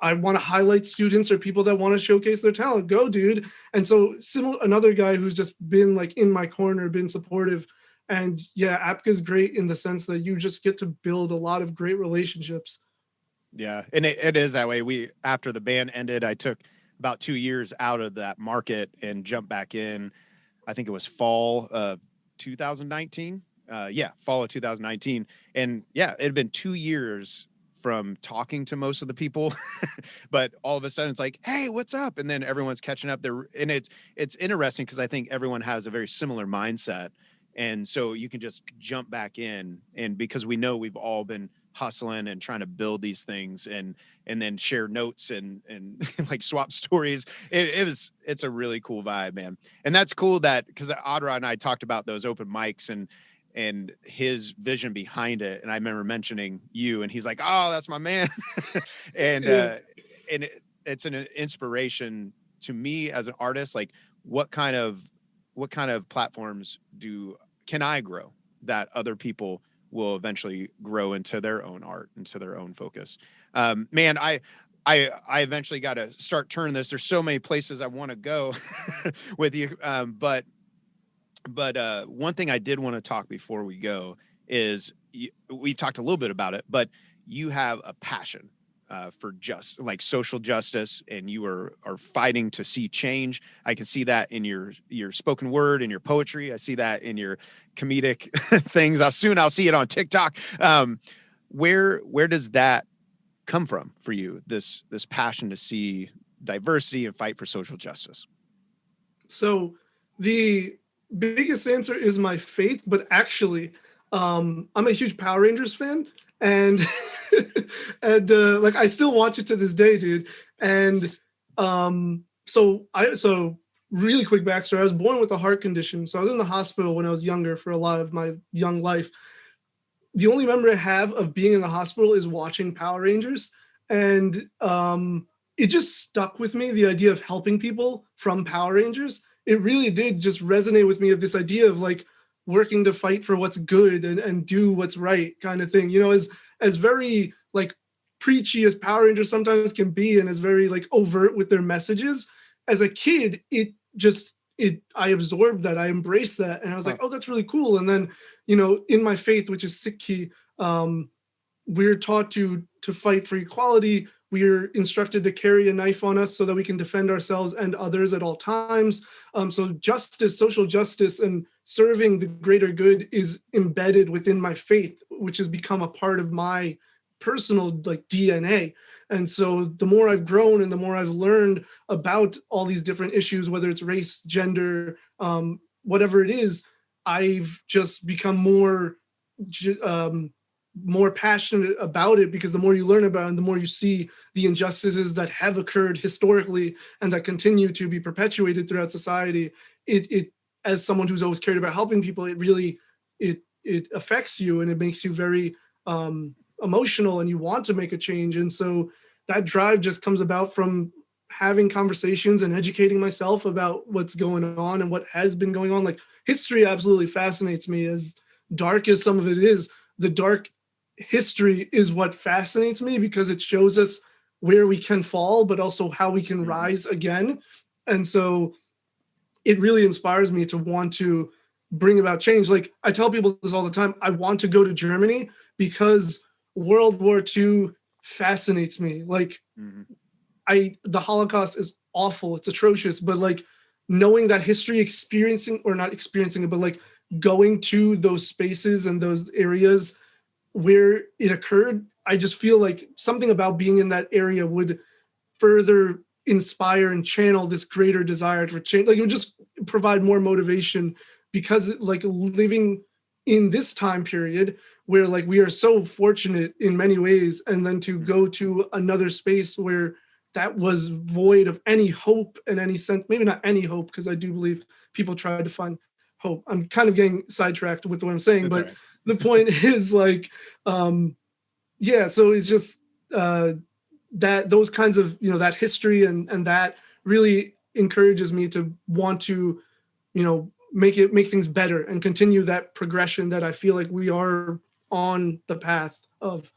I want to highlight students or people that want to showcase their talent. Go, dude. And so another guy who's just been like in my corner, been supportive. And yeah, APCA is great in the sense that you just get to build a lot of great relationships. Yeah, and it is that way. After the band ended, I took about 2 years out of that market and jumped back in. I think it was fall of 2019. Fall of 2019. And yeah, it had been 2 years from talking to most of the people, but all of a sudden it's like, hey, what's up? And then everyone's catching up there. And it's interesting because I think everyone has a very similar mindset. And so you can just jump back in, and because we know we've all been hustling and trying to build these things and then share notes and like swap stories. It's a really cool vibe, man. And that's cool that because Adra and I talked about those open mics and his vision behind it. And I remember mentioning you, and he's like, oh, that's my man. and it's an inspiration to me as an artist. Like what kind of platforms can I grow that other people will eventually grow into their own art, into their own focus. Man, I eventually got to start turning this. There's so many places I want to go with you. But one thing I did want to talk before we go is we talked a little bit about it, but you have a passion for just like social justice, and you are fighting to see change. I can see that in your spoken word and your poetry. I see that in your comedic things. I'll see it on TikTok. Where does that come from for you? This passion to see diversity and fight for social justice. So the biggest answer is my faith, but actually, I'm a huge Power Rangers fan, and like I still watch it to this day, dude. And so really quick backstory. I was born with a heart condition, so I was in the hospital when I was younger for a lot of my young life. The only memory I have of being in the hospital is watching Power Rangers, and it just stuck with me, the idea of helping people from Power Rangers. It really did just resonate with me, of this idea of like working to fight for what's good and do what's right kind of thing. You know, as very like preachy as Power Rangers sometimes can be, and as very like overt with their messages, as a kid, I absorbed that, I embraced that, and I was like, oh, that's really cool. And then, you know, in my faith, which is Sikhi, we're taught to fight for equality. We're instructed to carry a knife on us so that we can defend ourselves and others at all times. So justice, social justice, and serving the greater good is embedded within my faith, which has become a part of my personal like DNA. And so the more I've grown and the more I've learned about all these different issues, whether it's race, gender, whatever it is, I've just become more passionate about it, because the more you learn about it and the more you see the injustices that have occurred historically and that continue to be perpetuated throughout society, it as someone who's always cared about helping people, it really it affects you, and it makes you very emotional, and you want to make a change. And so that drive just comes about from having conversations and educating myself about what's going on and what has been going on. Like history absolutely fascinates me. As dark as some of it is, the dark history is what fascinates me, because it shows us where we can fall, but also how we can rise again. And so it really inspires me to want to bring about change. Like I tell people this all the time, I want to go to Germany because World War II fascinates me. Like the Holocaust is awful, it's atrocious, but like knowing that history, not experiencing it, but like going to those spaces and those areas where it occurred, I just feel like something about being in that area would further inspire and channel this greater desire for change. Like it would just provide more motivation, because like living in this time period where like we are so fortunate in many ways, and then to go to another space where that was void of any hope and any sense, maybe not any hope, because I do believe people try to find hope. I'm kind of getting sidetracked with what I'm saying, That's but right. The point is like, so it's just that those kinds of, that history and that really encourages me to want to make things better and continue that progression that I feel like we are on the path of.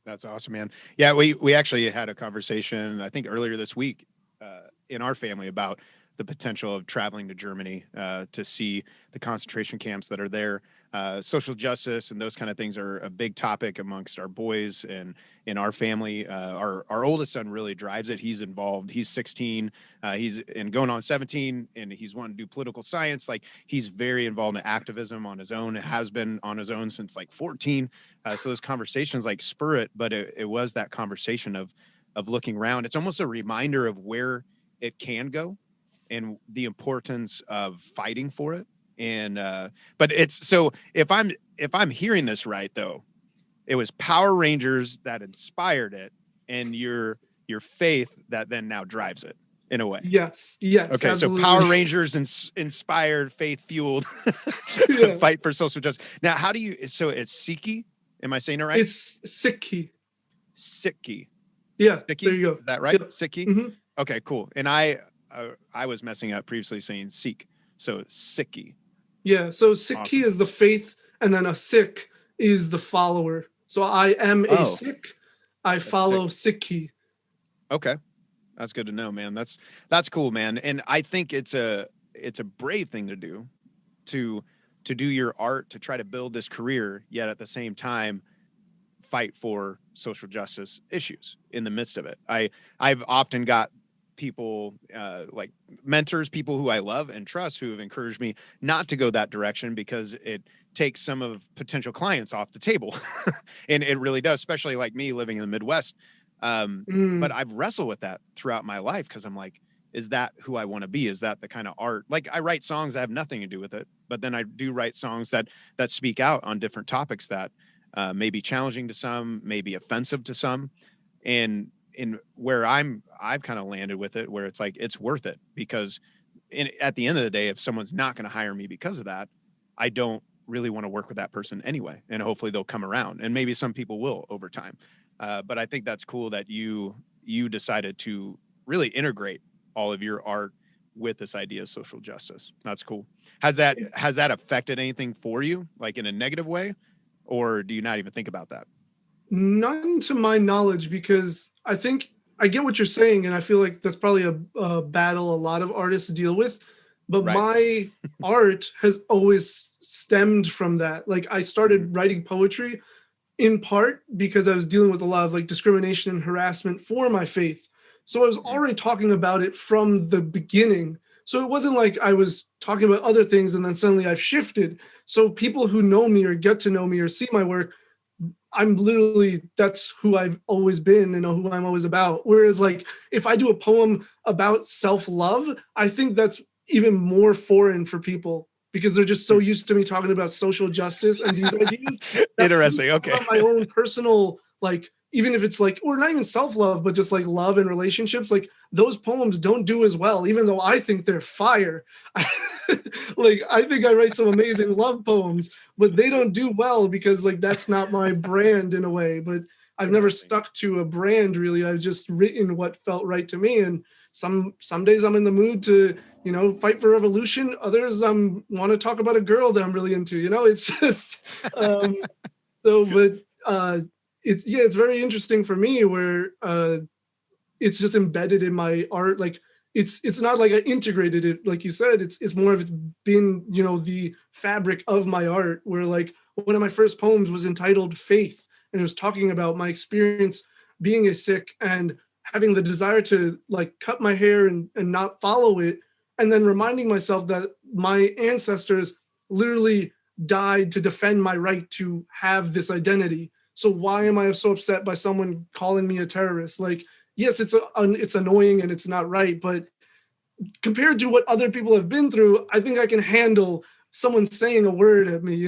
That's awesome, man. Yeah, we actually had a conversation, I think earlier this week, in our family about the potential of traveling to Germany to see the concentration camps that are there. Social justice and those kind of things are a big topic amongst our boys and in our family. Our oldest son really drives it. He's involved. He's 16. He's going on 17, and he's wanting to do political science. Like, he's very involved in activism on his own. It has been on his own since like 14. So those conversations like spur it, but it was that conversation of looking around. It's almost a reminder of where it can go and the importance of fighting for it. And but it's, so if I'm hearing this right, though, it was Power Rangers that inspired it, and your faith that then now drives it in a way. Yes. Okay, Absolutely. so Power Rangers inspired, faith fueled fight for social justice. Now, how do you? So it's Siki. Am I saying it right? It's Sikhi. Sikhi. Yeah. Sikhi? There you go. Is that right? Yep. Sikhi. Mm-hmm. Okay, cool. And I was messing up previously saying Sikh, so Sikhi. Yeah. So Sikhi Awesome. is the faith, and then a Sikh is the follower. So I am a Sikh. I follow Sikhi. Okay, that's good to know, man. That's cool, man. And I think it's a brave thing to do, to do your art, to try to build this career, yet at the same time fight for social justice issues in the midst of it. I've often got people like mentors, people who I love and trust, who have encouraged me not to go that direction because it takes some of potential clients off the table. And it really does, especially like me living in the Midwest. But I've wrestled with that throughout my life, because I'm like, is that who I want to be? Is that the kind of art? Like, I write songs that have nothing to do with it, but then I do write songs that speak out on different topics that may be challenging to some, may be offensive to some. And in where I've kind of landed with it, where it's like, it's worth it, because at the end of the day, if someone's not going to hire me because of that, I don't really want to work with that person anyway. And hopefully they'll come around, and maybe some people will over time. But I think that's cool that you decided to really integrate all of your art with this idea of social justice. That's cool. Has that affected anything for you, like in a negative way, or do you not even think about that? None to my knowledge, because I think I get what you're saying, and I feel like that's probably a battle a lot of artists deal with. But Right. My art has always stemmed from that. Like, I started writing poetry in part because I was dealing with a lot of like discrimination and harassment for my faith. So I was already talking about it from the beginning. So it wasn't like I was talking about other things and then suddenly I've shifted. So people who know me or get to know me or see my work, I'm literally, that's who I've always been and who I'm always about. Whereas like, if I do a poem about self-love, I think that's even more foreign for people, because they're just so used to me talking about social justice and these ideas. Interesting. Okay. My own personal, like, even if it's like, or not even self-love, but just like love and relationships, like those poems don't do as well, even though I think they're fire. Like, I think I write some amazing love poems, but they don't do well because like, that's not my brand in a way. But I've never stuck to a brand really. I've just written what felt right to me. And some days I'm in the mood to, fight for revolution. Others want to talk about a girl that I'm really into, it's just, it's very interesting for me where it's just embedded in my art. Like, it's not like I integrated it, like you said, it's more of it's been, the fabric of my art, where like one of my first poems was entitled Faith, and it was talking about my experience being a Sikh and having the desire to like cut my hair and not follow it. And then reminding myself that my ancestors literally died to defend my right to have this identity. So why am I so upset by someone calling me a terrorist? Like, yes, it's annoying and it's not right, but compared to what other people have been through, I think I can handle someone saying a word at me,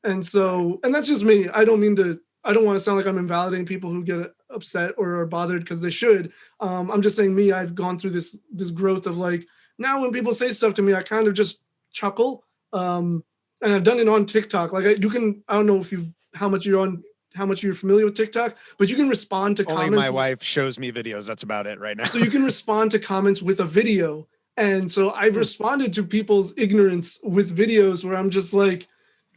And so, and that's just me. I don't want to sound like I'm invalidating people who get upset or are bothered, because they should. I'm just saying me, I've gone through this growth of like, now when people say stuff to me, I kind of just chuckle. And I've done it on TikTok. Like I don't know how much you're familiar with TikTok, but you can respond to Only comments. My wife shows me videos. That's about it right now. So you can respond to comments with a video. And so I've responded to people's ignorance with videos where I'm just like,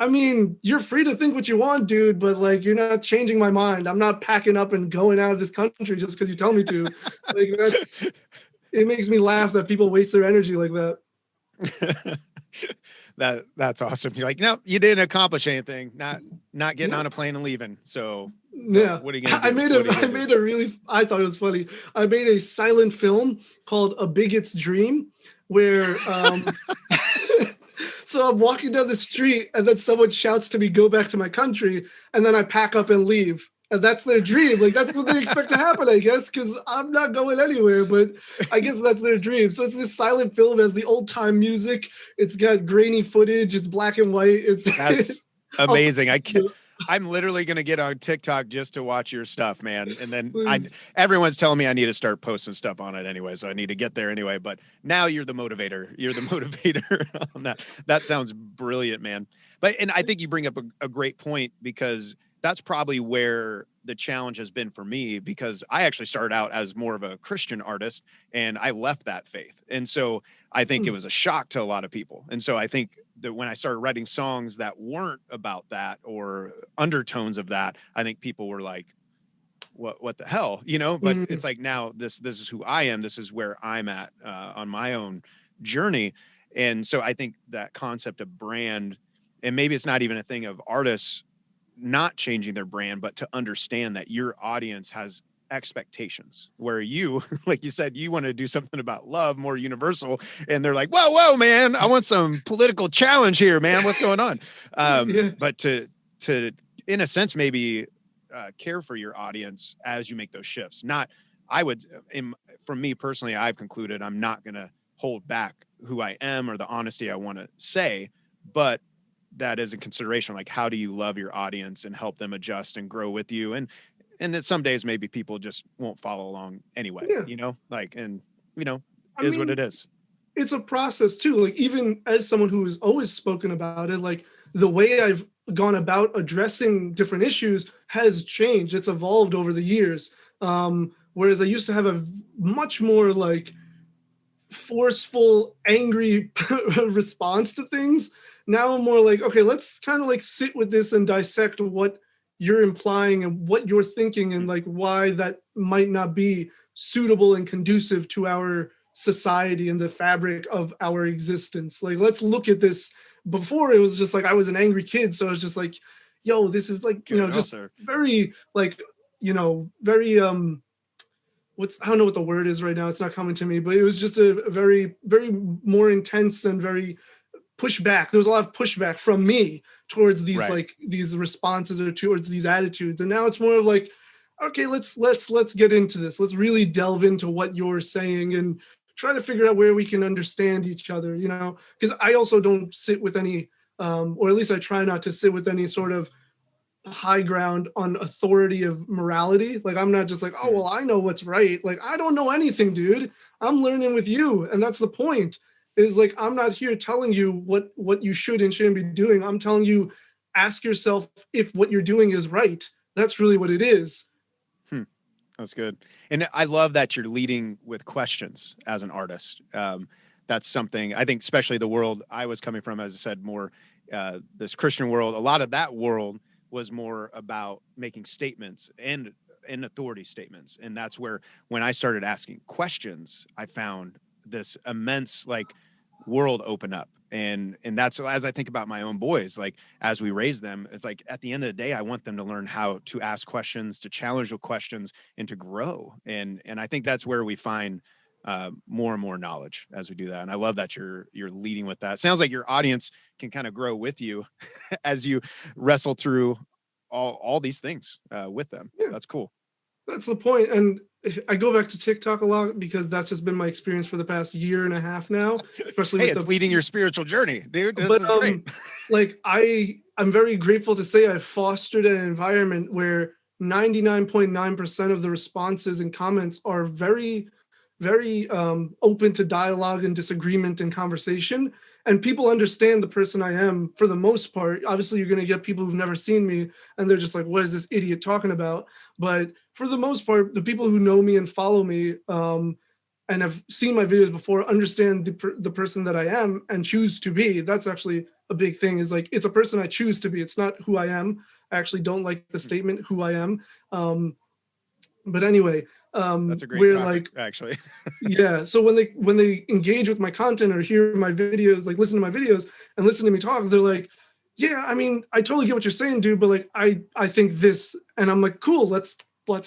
I mean, you're free to think what you want, dude, but like, you're not changing my mind. I'm not packing up and going out of this country just because you tell me to. Like, it makes me laugh that people waste their energy like that. That's awesome. You're like, no, you didn't accomplish anything. Not getting on a plane and leaving. So yeah, what are you gonna do? I thought it was funny. I made a silent film called A Bigot's Dream, where so I'm walking down the street and then someone shouts to me, go back to my country, and then I pack up and leave. And that's their dream. Like, that's what they expect to happen, I guess, because I'm not going anywhere, but I guess that's their dream. So it's this silent film, has the old time music. It's got grainy footage. It's black and white. That's amazing. I'm literally going to get on TikTok just to watch your stuff, man. And then everyone's telling me I need to start posting stuff on it anyway. So I need to get there anyway. But now you're the motivator. You're the motivator on that. That sounds brilliant, man. And I think you bring up a great point, because that's probably where the challenge has been for me, because I actually started out as more of a Christian artist and I left that faith. And so I think it was a shock to a lot of people. And so I think that when I started writing songs that weren't about that or undertones of that, I think people were like, what the hell, but it's like, now this is who I am. This is where I'm at on my own journey. And so I think that concept of brand, and maybe it's not even a thing of artists not changing their brand, but to understand that your audience has expectations, where you, like you said, you want to do something about love, more universal, and they're like, whoa, man, I want some political challenge here, man. What's going on? But to in a sense, maybe care for your audience as you make those shifts. For me personally, I've concluded I'm not going to hold back who I am or the honesty I want to say, but that is a consideration. Like, how do you love your audience and help them adjust and grow with you? And that some days maybe people just won't follow along anyway, what it is. It's a process too. Like, even as someone who has always spoken about it, like, the way I've gone about addressing different issues has changed. It's evolved over the years. Whereas I used to have a much more like forceful, angry response to things. Now I'm more like, okay, let's kind of like sit with this and dissect what you're implying and what you're thinking, and like why that might not be suitable and conducive to our society and the fabric of our existence. Like, let's look at this. Before, it was just like I was an angry kid, so it was just like, yo, this is like, just very like, very I don't know what the word is right now. It's not coming to me, but it was just a very, very more intense and very pushback. There was a lot of pushback from me towards these these responses or towards these attitudes. And now it's more of like, okay, let's get into this. Let's really delve into what you're saying and try to figure out where we can understand each other, because I also don't sit with any, or at least I try not to sit with any sort of high ground on authority of morality. Like, I'm not just like, oh, well, I know what's right. Like, I don't know anything, dude. I'm learning with you. And that's the point. Is like, I'm not here telling you what you should and shouldn't be doing. I'm telling you, ask yourself if what you're doing is right. That's really what it is. That's good. And I love that you're leading with questions as an artist. That's something I think, especially the world I was coming from, as I said, more this Christian world, a lot of that world was more about making statements and authority statements. And that's where, when I started asking questions, I found this immense world open up. And that's, as I think about my own boys, like, as we raise them, it's like, at the end of the day, I want them to learn how to ask questions, to challenge the questions, and to grow. And I think that's where we find more and more knowledge as we do that. And I love that you're leading with that. Sounds like your audience can kind of grow with you as you wrestle through all these things with them. Yeah. That's cool. That's the point. And I go back to TikTok a lot because that's just been my experience for the past year and a half now, especially with it's leading your spiritual journey, dude. This is great. Like, I'm very grateful to say I've fostered an environment where 99.9% of the responses and comments are very, very open to dialogue and disagreement and conversation. And people understand the person I am for the most part. Obviously, you're going to get people who've never seen me and they're just like, what is this idiot talking about? But for the most part, the people who know me and follow me, and have seen my videos before, understand the person that I am and choose to be. That's actually a big thing, is like, it's a person I choose to be. It's not who I am. I actually don't like the statement who I am. But anyway, That's a great we're topic, like, actually. yeah. So when they engage with my content or hear my videos, like listen to my videos and listen to me talk, they're like, yeah, I mean, I totally get what you're saying, dude, but like, I think this, and I'm like, cool, let's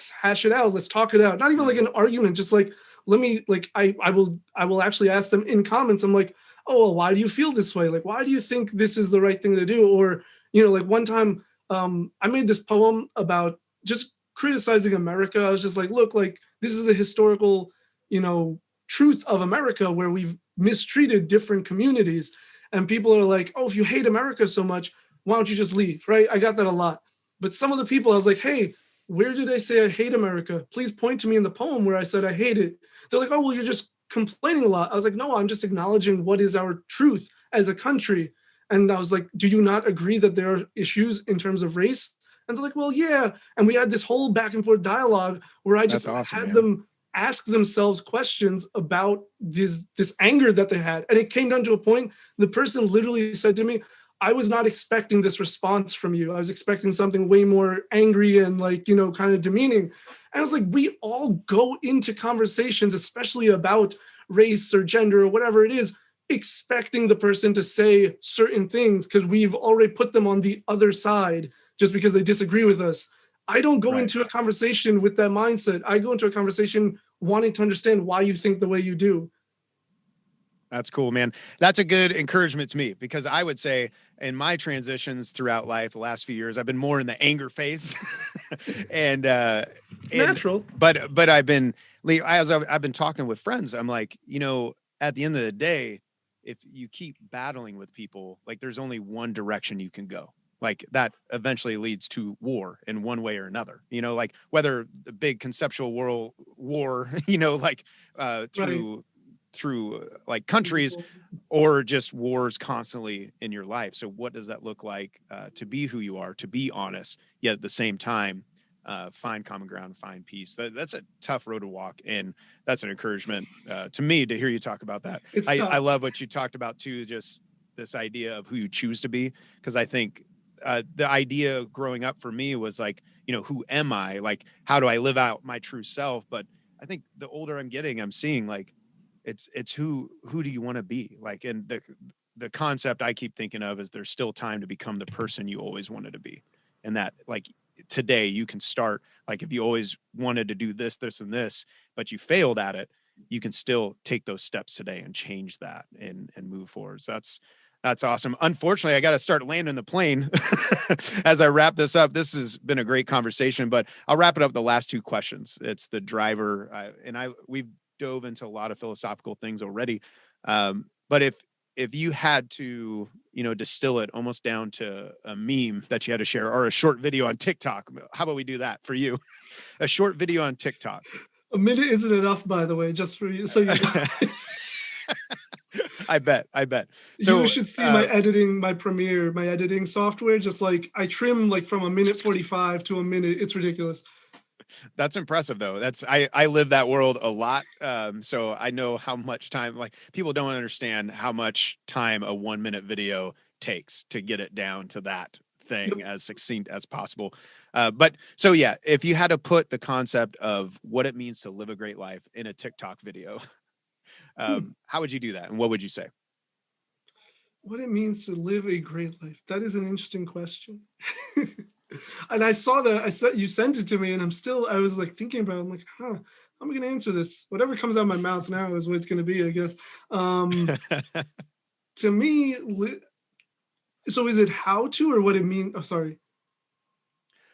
hash it out. Let's talk it out. Not even like an argument, just like, let me, like, I will actually ask them in comments. I'm like, oh, well, why do you feel this way? Like, why do you think this is the right thing to do? Or, you know, like one time, I made this poem about just criticizing America. I was just like, look, like, this is a historical, you know, truth of America where we've mistreated different communities. And people are like, oh, if you hate America so much, why don't you just leave? Right? I got that a lot. But some of the people, I was like, hey, where did I say I hate America? Please point to me in the poem where I said I hate it. They're like, oh, well, you're just complaining a lot. I was like, no, I'm just acknowledging what is our truth as a country. And I was like, do you not agree that there are issues in terms of race? And they're like, well, yeah. And we had this whole back and forth dialogue where I just That's awesome, had man. them ask themselves questions about this anger that they had. And it came down to a point, the person literally said to me, I was not expecting this response from you. I was expecting something way more angry and, like, you know, kind of demeaning. And I was like, we all go into conversations, especially about race or gender or whatever it is, expecting the person to say certain things because we've already put them on the other side just because they disagree with us. I don't go Right. into a conversation with that mindset. I go into a conversation wanting to understand why you think the way you do. That's cool, man. That's a good encouragement to me, because I would say in my transitions throughout life, the last few years, I've been more in the anger phase, and It's natural. but I've been, as I've been talking with friends, I'm like, you know, at the end of the day, if you keep battling with people, like, there's only one direction you can go. Like, that eventually leads to war in one way or another. You know, like, whether the big conceptual world war, you know, like Right. through like countries, or just wars constantly in your life. So what does that look like to be who you are, to be honest, yet at the same time find common ground, find peace? That's a tough road to walk, and that's an encouragement to me to hear you talk about that. It's I tough. love what you talked about too, just this idea of who you choose to be, because I think the idea growing up for me was like, you know, who am I? Like, how do I live out my true self? But I think the older I'm getting, I'm seeing like, it's who do you want to be? Like, and the concept I keep thinking of is there's still time to become the person you always wanted to be. And that, like, today you can start, like, if you always wanted to do this and this, but you failed at it, you can still take those steps today and change that and move forward. So that's awesome. Unfortunately, I got to start landing the plane as I wrap this up. This has been a great conversation, but I'll wrap it up with the last two questions. It's the driver, we've dove into a lot of philosophical things already. But if you had to, you know, distill it almost down to a meme that you had to share, or a short video on TikTok, how about we do that for you? A short video on TikTok. A minute isn't enough, by the way, just for you. So you I bet. you So, should see my editing, my Premiere, my editing software. Just like I trim like from a minute 45 to a minute. It's ridiculous. that's impressive though. I live that world a lot. So I know how much time, like, people don't understand how much time a 1 minute video takes to get it down to that thing Yep. as succinct as possible. But so, yeah, if you had to put the concept of what it means to live a great life in a TikTok video, how would you do that? And what would you say? What it means to live a great life. That is an interesting question. And I saw that, I said you sent it to me, and I was like thinking about it. I'm like, huh, how am I gonna answer this? Whatever comes out of my mouth now is what it's gonna be, I guess. To me, so is it how to or what it means? Oh, sorry.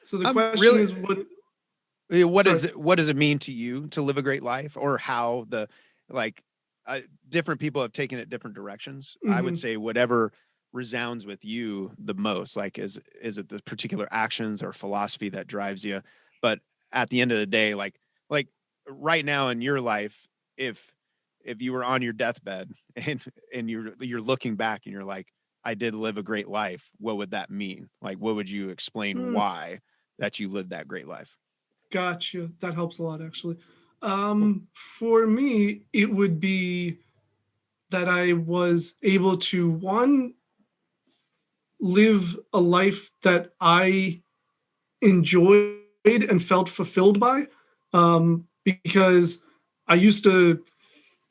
So the question Really, is what, what sorry. does it mean to you to live a great life, or how like different people have taken it different directions. I would Mhm. say whatever resounds with you the most, like, is it the particular actions or philosophy that drives you? But at the end of the day, like right now in your life, if you were on your deathbed and you're looking back and you're like, I did live a great life, what would that mean? Like, what would you explain Hmm, why that you lived that great life? gotcha. That helps a lot, actually. For me, it would be that I was able to, one, live a life that I enjoyed and felt fulfilled by. Because I used to,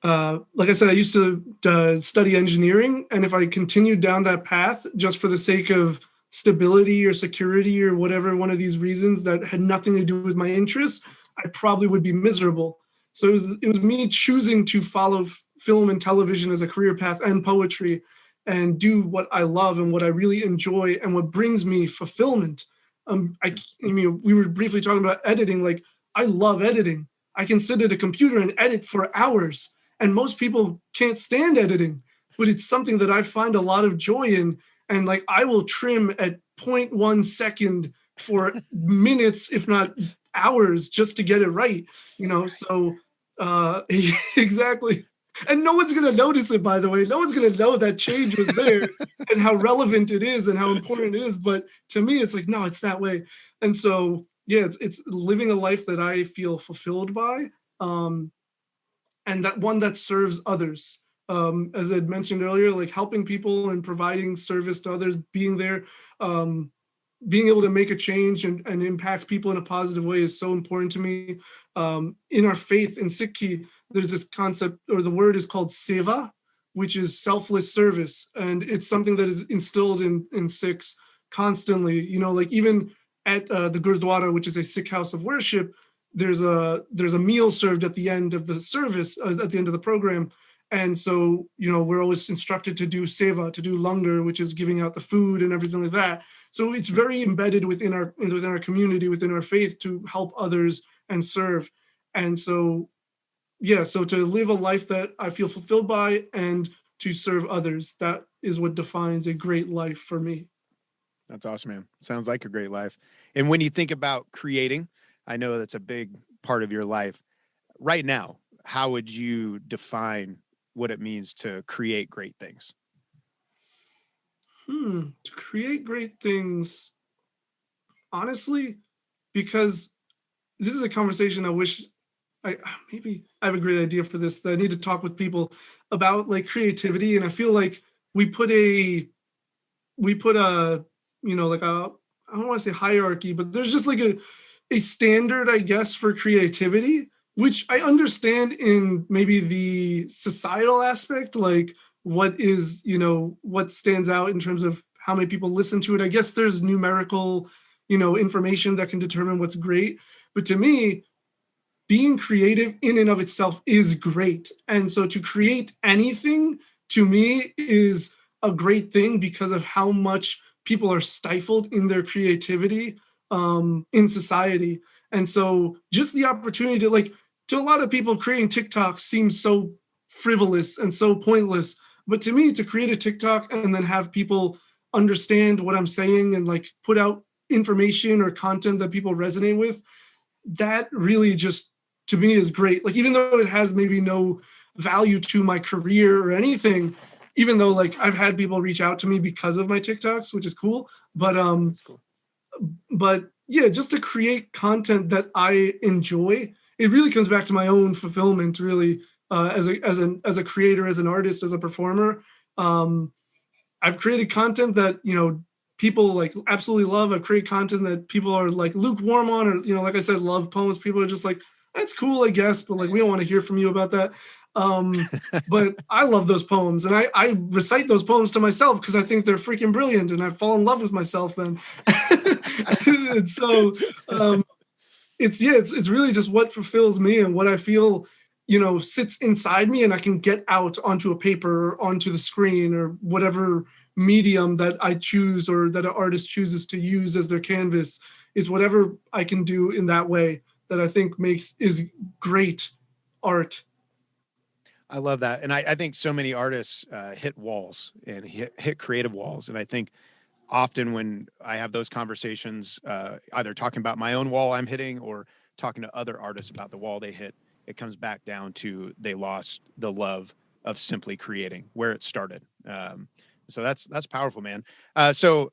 like I said, I used to study engineering. And if I continued down that path just for the sake of stability or security or whatever one of these reasons that had nothing to do with my interests, I probably would be miserable. So it was me choosing to follow film and television as a career path and poetry and do what I love and what I really enjoy and what brings me fulfillment. I mean, we were briefly talking about editing. Like, I love editing. I can sit at a computer and edit for hours, and most people can't stand editing, but it's something that I find a lot of joy in. And like, I will trim at zero point 0.1 second for minutes, if not hours, just to get it right. So exactly. And no one's going to notice it, by the way. No one's going to know that change was there and how relevant it is and how important it is. But to me, it's like, no, it's that way. And so, yeah, it's living a life that I feel fulfilled by. Um, and that one that serves others. As I'd mentioned earlier, like helping people and providing service to others, being there, um, being able to make a change and impact people in a positive way is so important to me. In our faith in Sikhi, there's this concept, or the word is called seva, which is selfless service. And it's something that is instilled in Sikhs constantly. Like even at the Gurdwara, which is a Sikh house of worship, there's a meal served at the end of the service, at the end of the program. And so, we're always instructed to do seva, to do langar, which is giving out the food and everything like that. So it's very embedded within our community, within our faith, to help others and serve. And so, yeah, so to live a life that I feel fulfilled by and to serve others, that is what defines a great life for me. That's awesome, man. Sounds like a great life. And when you think about creating, I know that's a big part of your life. Right now, how would you define what it means to create great things? To create great things, honestly, because this is a conversation I wish I maybe I have a great idea for this, that I need to talk with people about, like, creativity. And I feel like we put a like a, I don't want to say hierarchy, but there's just like a standard, I guess, for creativity, which I understand in maybe the societal aspect, like what stands out in terms of how many people listen to it. I guess there's numerical, information that can determine what's great. But to me, being creative in and of itself is great. And so to create anything, to me, is a great thing because of how much people are stifled in their creativity in society. And so just the opportunity to, like, to a lot of people, creating TikToks seems so frivolous and so pointless. But to me, to create a TikTok and then have people understand what I'm saying and like put out information or content that people resonate with, that really just, to me, is great. Like, even though it has maybe no value to my career or anything, even though like I've had people reach out to me because of my TikToks, which is cool. That's cool. But yeah, just to create content that I enjoy, it really comes back to my own fulfillment, really, as a creator, as an artist, as a performer. Um, I've created content that, people like absolutely love. I've created content that people are like lukewarm on, or, like I said, love poems. People are just like, that's cool, I guess, but like, we don't want to hear from you about that. But I love those poems, and I recite those poems to myself because I think they're freaking brilliant, and I fall in love with myself then. And so it's really just what fulfills me and what I feel, sits inside me, and I can get out onto a paper or onto the screen or whatever medium that I choose or that an artist chooses to use as their canvas, is whatever I can do in that way that I think is great art. I love that. And I think so many artists hit walls and hit creative walls. And I think often when I have those conversations, either talking about my own wall I'm hitting or talking to other artists about the wall they hit, it comes back down to they lost the love of simply creating, where it started. So that's powerful, man. So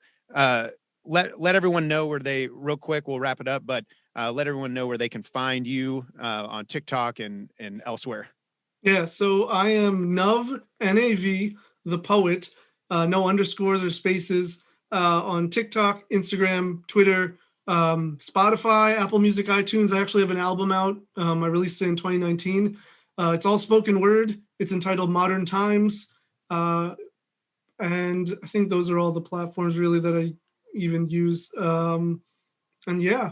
let everyone know where they, real quick, we'll wrap it up, but let everyone know where they can find you on TikTok and elsewhere. Yeah, so I am Nav, the poet, no underscores or spaces, on TikTok, Instagram, Twitter, Spotify, Apple Music, iTunes. I actually have an album out. I released it in 2019. It's all spoken word. It's entitled Modern Times. And I think those are all the platforms really that I even use. And yeah.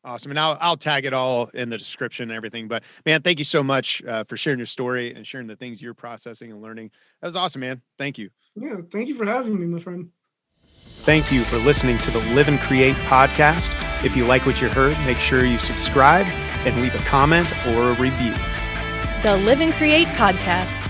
Awesome. And I'll tag it all in the description and everything. But man, thank you so much for sharing your story and sharing the things you're processing and learning. That was awesome, man. Thank you. Yeah. Thank you for having me, my friend. Thank you for listening to the Live and Create podcast. If you like what you heard, make sure you subscribe and leave a comment or a review. The Live and Create podcast.